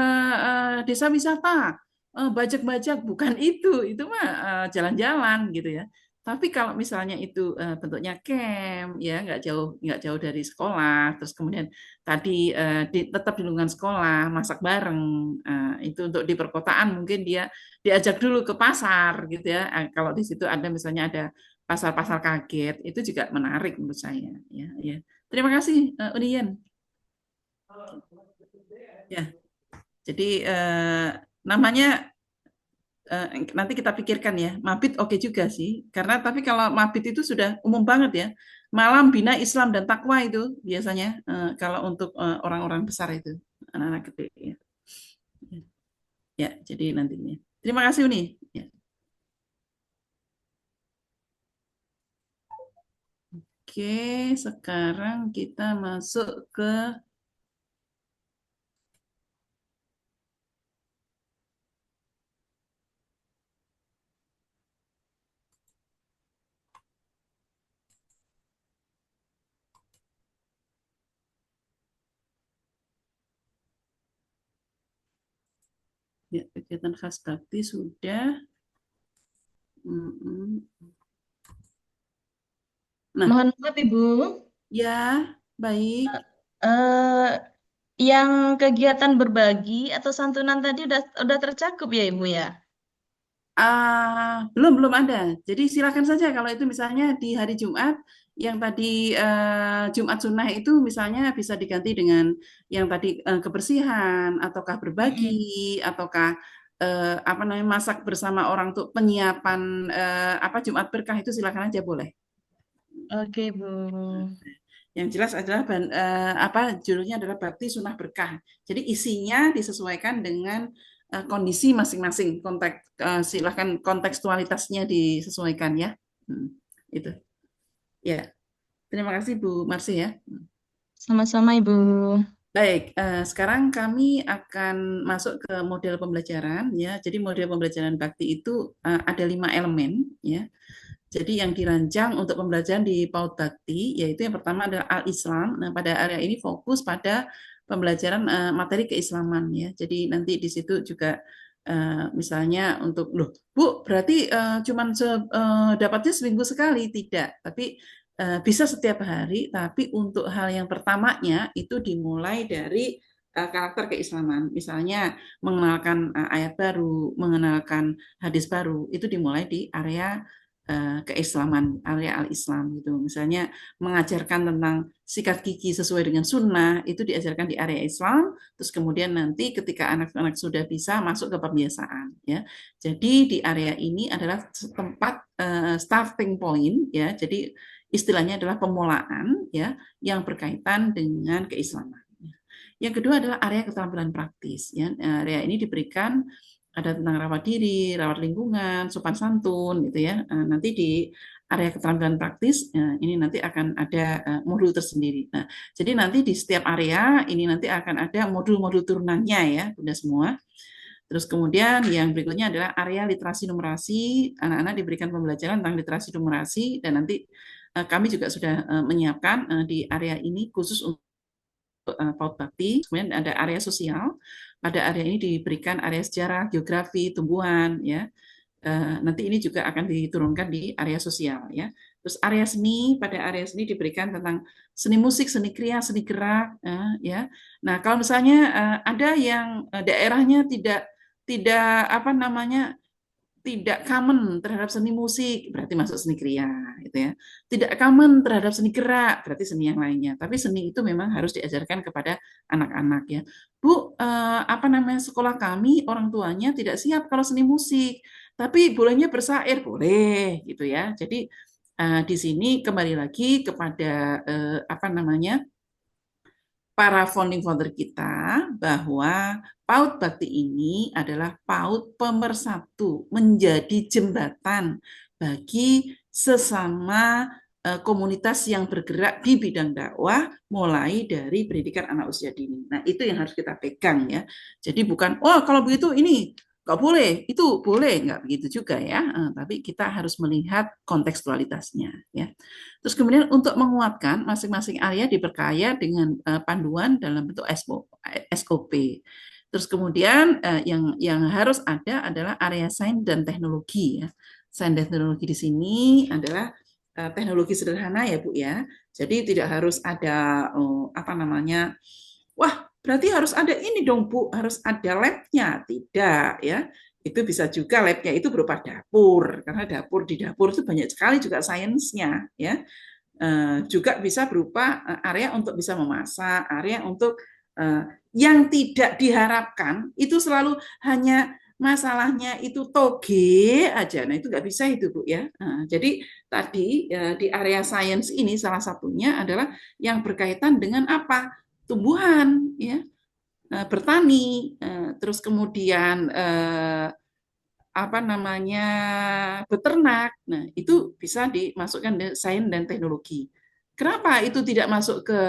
desa wisata bajak-bajak bukan itu mah jalan-jalan gitu ya. Tapi kalau misalnya itu bentuknya camp ya nggak jauh dari sekolah, terus kemudian tadi tetap di lingkungan sekolah masak bareng itu untuk di perkotaan mungkin dia diajak dulu ke pasar gitu ya. Kalau di situ ada misalnya ada pasar-pasar kaget itu juga menarik menurut saya ya ya. Terima kasih Unian. Ya. Jadi namanya nanti kita pikirkan ya. Mabit oke juga sih. Karena tapi kalau mabit itu sudah umum banget ya. Malam Bina Islam dan Takwa itu biasanya kalau untuk orang-orang besar itu anak-anak gede ya. Ya, jadi nantinya. Terima kasih Uni. Ya. Oke, sekarang kita masuk ke ya, kegiatan khas bakti sudah. Nah, Mohon maaf Ibu. ya, baik. Yang kegiatan berbagi atau santunan tadi udah tercakup ya Ibu ya? Belum ada. Jadi silakan saja kalau itu misalnya di hari Jumat yang tadi Jumat Sunnah itu misalnya bisa diganti dengan yang tadi kebersihan ataukah berbagi ataukah apa namanya masak bersama orang untuk penyiapan Jumat berkah itu silakan aja boleh. Oke Bu. Yang jelas adalah judulnya adalah bakti sunnah berkah. Jadi isinya disesuaikan dengan kondisi masing-masing, silahkan kontekstualitasnya disesuaikan ya. Itu. Ya. Terima kasih Bu Marsi ya. Sama-sama Ibu. Baik, sekarang kami akan masuk ke model pembelajaran ya. Jadi model pembelajaran bakti itu ada 5 elemen ya. Jadi yang dirancang untuk pembelajaran di PAUD Bakti, yaitu yang pertama adalah Al-Islam. Nah, pada area ini fokus pada pembelajaran materi keislaman ya. Jadi nanti di situ juga misalnya untuk Bu, berarti cuman dapatnya seminggu sekali tidak, tapi bisa setiap hari. Tapi untuk hal yang pertamanya itu dimulai dari karakter keislaman. Misalnya mengenalkan ayat baru, mengenalkan hadis baru, itu dimulai di area keislaman, area al-Islam gitu. Misalnya mengajarkan tentang sikat gigi sesuai dengan sunnah, itu diajarkan di area Islam, terus kemudian nanti ketika anak-anak sudah bisa masuk ke pembiasaan ya. Jadi di area ini adalah tempat starting point ya. Jadi istilahnya adalah pemulaan ya yang berkaitan dengan keislaman. Yang kedua adalah area keterampilan praktis ya. Area ini diberikan ada tentang rawat diri, rawat lingkungan, sopan santun gitu ya. Nanti di area keterampilan praktis, ini nanti akan ada modul tersendiri. Nah, jadi nanti di setiap area ini nanti akan ada modul-modul turunannya ya, Bunda semua. Terus kemudian yang berikutnya adalah area literasi numerasi. Anak-anak diberikan pembelajaran tentang literasi numerasi dan nanti kami juga sudah menyiapkan di area ini khusus untuk PAUD Bakti. Kemudian ada area sosial. Pada area ini diberikan area sejarah, geografi, tumbuhan, ya. Nanti ini juga akan diturunkan di area sosial, ya. Terus area seni, pada area seni diberikan tentang seni musik, seni kriya, seni gerak, ya. Nah, kalau misalnya ada yang daerahnya tidak apa namanya tidak common terhadap seni musik, berarti masuk seni kriya, gitu ya. Tidak common terhadap seni gerak, berarti seni yang lainnya. Tapi seni itu memang harus diajarkan kepada anak-anak ya. Bu, apa namanya sekolah kami orang tuanya tidak siap kalau seni musik, tapi bolehnya bersair, boleh, gitu ya. Jadi di sini kembali lagi kepada apa namanya para founding father kita bahwa PAUD Bakti ini adalah PAUD pemersatu, menjadi jembatan bagi sesama komunitas yang bergerak di bidang dakwah mulai dari pendidikan anak usia dini. Nah, itu yang harus kita pegang ya. Jadi bukan, oh kalau begitu ini nggak boleh, itu boleh, nggak begitu juga ya. Tapi kita harus melihat kontekstualitasnya ya. Terus kemudian untuk menguatkan masing-masing area diperkaya dengan panduan dalam bentuk SOP. Terus kemudian yang harus ada adalah area sains dan teknologi ya. Sains dan teknologi di sini adalah teknologi sederhana ya Bu ya. Jadi tidak harus ada apa namanya, wah berarti harus ada ini dong Bu, harus ada labnya. Tidak ya. Itu bisa juga labnya itu berupa dapur, karena di dapur itu banyak sekali juga sainsnya ya. Juga bisa berupa area untuk bisa memasak, area untuk yang tidak diharapkan itu selalu hanya masalahnya itu toge aja. Nah itu nggak bisa itu Bu ya. Jadi tadi di area sains ini salah satunya adalah yang berkaitan dengan apa? Tumbuhan ya, bertani, terus kemudian apa namanya beternak. Nah, itu bisa dimasukkan di sains dan teknologi. Kenapa itu tidak masuk ke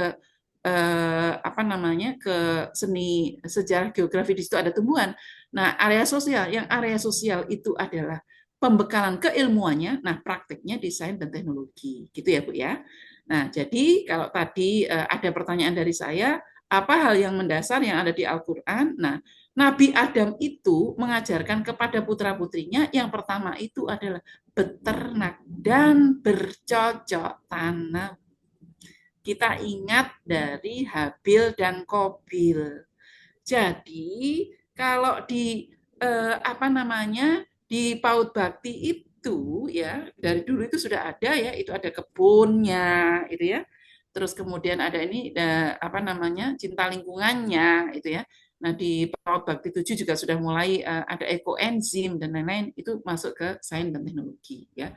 apa namanya ke seni sejarah geografi, di situ ada tumbuhan. Nah, area sosial, yang area sosial itu adalah pembekalan keilmuannya, nah prakteknya di sains dan teknologi. Gitu ya, Bu ya. Nah, jadi kalau tadi ada pertanyaan dari saya, apa hal yang mendasar yang ada di Al-Qur'an? Nah, Nabi Adam itu mengajarkan kepada putra-putrinya yang pertama itu adalah beternak dan bercocok tanam. Kita ingat dari Habil dan Qabil. Jadi kalau di apa namanya di PAUD Bakti itu ya dari dulu itu sudah ada ya, itu ada kebunnya itu ya. Terus kemudian ada ini apa namanya cinta lingkungannya itu ya. Nah, di PAUD Bakti 7 juga sudah mulai ada ekoenzim dan lain-lain, itu masuk ke sains dan teknologi ya.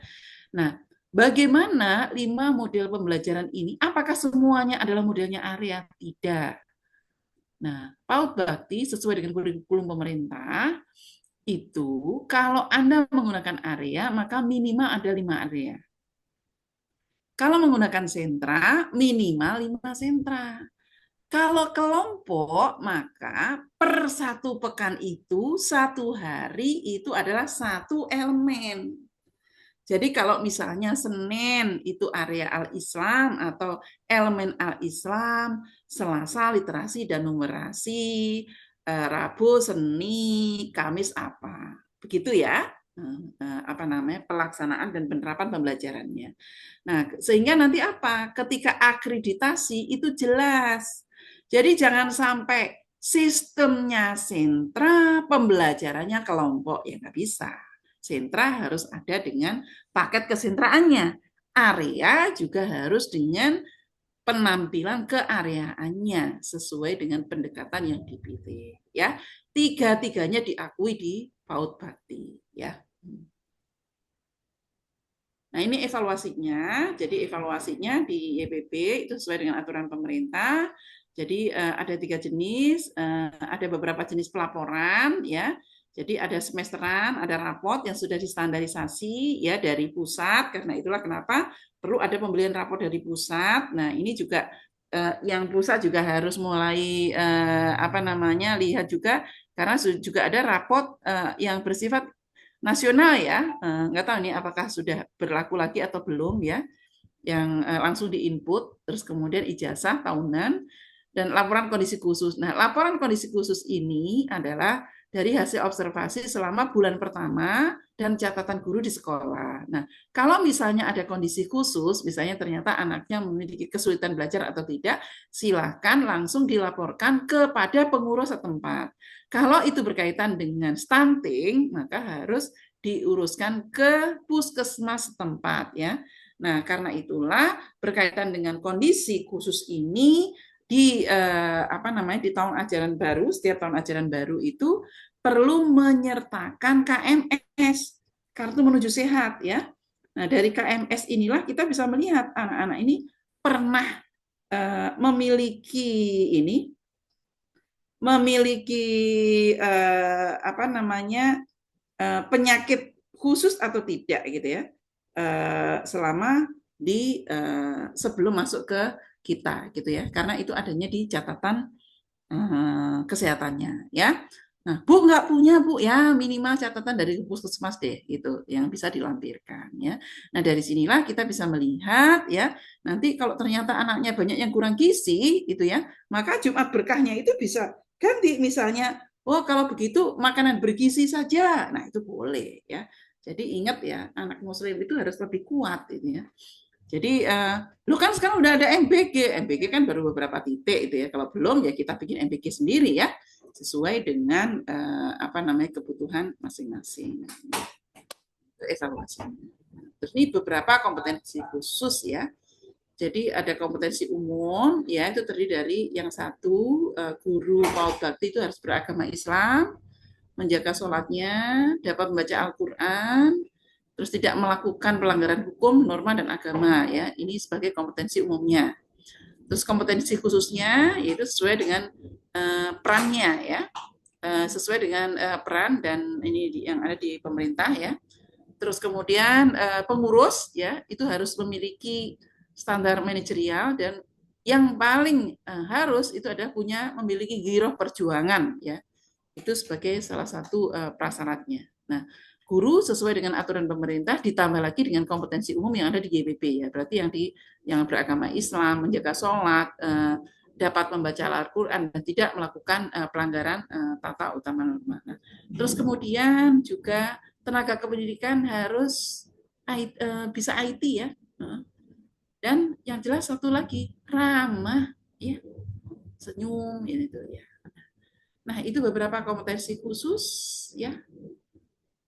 Nah, bagaimana 5 model pembelajaran ini? Apakah semuanya adalah modelnya area? Tidak. Nah, PAUD Bakti sesuai dengan kurikulum pemerintah itu kalau Anda menggunakan area maka minimal ada 5 area. Kalau menggunakan sentra minimal 5 sentra. Kalau kelompok, maka per 1 pekan itu, 1 hari itu adalah 1 elemen. Jadi kalau misalnya Senin itu area Al-Islam atau elemen Al-Islam, Selasa literasi dan numerasi, Rabu seni, Kamis apa. Begitu ya. Apa namanya pelaksanaan dan penerapan pembelajarannya. Nah, sehingga nanti apa? Ketika akreditasi itu jelas. Jadi jangan sampai sistemnya sentra, pembelajarannya kelompok, ya nggak bisa. Sentra harus ada dengan paket kesentraannya. Area juga harus dengan penampilan keareaannya sesuai dengan pendekatan yang dipilih. Ya, tiga-tiganya diakui di PAUD Bakti. Ya. Nah, ini evaluasinya. Jadi evaluasinya di YPB itu sesuai dengan aturan pemerintah. Jadi ada 3 jenis, ada beberapa jenis pelaporan ya. Jadi ada semesteran, ada raport yang sudah distandarisasi ya dari pusat. Karena itulah kenapa perlu ada pembelian raport dari pusat. Nah, ini juga yang pusat juga harus mulai lihat juga, karena juga ada raport yang bersifat nasional ya. Nggak tahu nih apakah sudah berlaku lagi atau belum ya, yang langsung diinput, terus kemudian ijazah tahunan dan laporan kondisi khusus. Nah, laporan kondisi khusus ini adalah dari hasil observasi selama bulan pertama dan catatan guru di sekolah. Nah, kalau misalnya ada kondisi khusus, misalnya ternyata anaknya memiliki kesulitan belajar atau tidak, silakan langsung dilaporkan kepada pengurus setempat. Kalau itu berkaitan dengan stunting, maka harus diuruskan ke puskesmas setempat ya. Nah, karena itulah berkaitan dengan kondisi khusus ini di di tahun ajaran baru, setiap tahun ajaran baru itu perlu menyertakan KMS, kartu menuju sehat ya. Nah, dari KMS inilah kita bisa melihat anak-anak ini pernah memiliki penyakit khusus atau tidak gitu ya, selama di sebelum masuk ke kita gitu ya, karena itu adanya di catatan kesehatannya ya. Nah, Bu nggak punya Bu ya, minimal catatan dari puskesmas deh gitu yang bisa dilampirkan ya. Nah, dari sinilah kita bisa melihat ya, nanti kalau ternyata anaknya banyak yang kurang gizi gitu ya, maka Jumat berkahnya itu bisa ganti, misalnya oh kalau begitu makanan bergizi saja. Nah, itu boleh ya. Jadi ingat ya, anak muslim itu harus lebih kuat ini ya. Jadi lu kan sekarang udah ada MBG kan baru beberapa titik itu ya. Kalau belum ya kita bikin MBG sendiri ya, sesuai dengan kebutuhan masing-masing. Itu evaluasi. Terus ini beberapa kompetensi khusus ya. Jadi ada kompetensi umum ya, itu terdiri dari yang satu, guru PAUD Bakti itu harus beragama Islam, menjaga sholatnya, dapat membaca Al-Quran, terus tidak melakukan pelanggaran hukum, norma, dan agama ya. Ini sebagai kompetensi umumnya. Terus kompetensi khususnya yaitu sesuai dengan perannya ya, sesuai dengan peran dan ini yang ada di pemerintah ya. Terus kemudian pengurus ya itu harus memiliki standar manajerial, dan yang paling harus itu adalah memiliki giroh perjuangan ya. Itu sebagai salah satu prasyaratnya. Nah, guru sesuai dengan aturan pemerintah ditambah lagi dengan kompetensi umum yang ada di GBP ya. Berarti yang beragama Islam, menjaga sholat, dapat membaca Al-Quran dan tidak melakukan pelanggaran tata utama norma. Nah, terus kemudian juga tenaga kependidikan harus bisa IT ya. Dan yang jelas satu lagi ramah ya, senyum gitu ya. Nah, itu beberapa kompetensi khusus ya.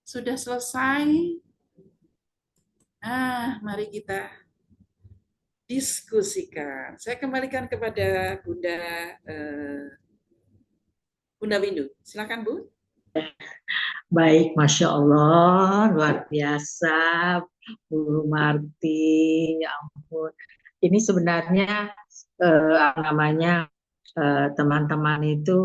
Sudah selesai. Mari kita diskusikan. Saya kembalikan kepada Bunda Windu. Silakan, Bu. Baik, Masya Allah, luar biasa, Bu Marti, ya ampun. Ini sebenarnya teman-teman itu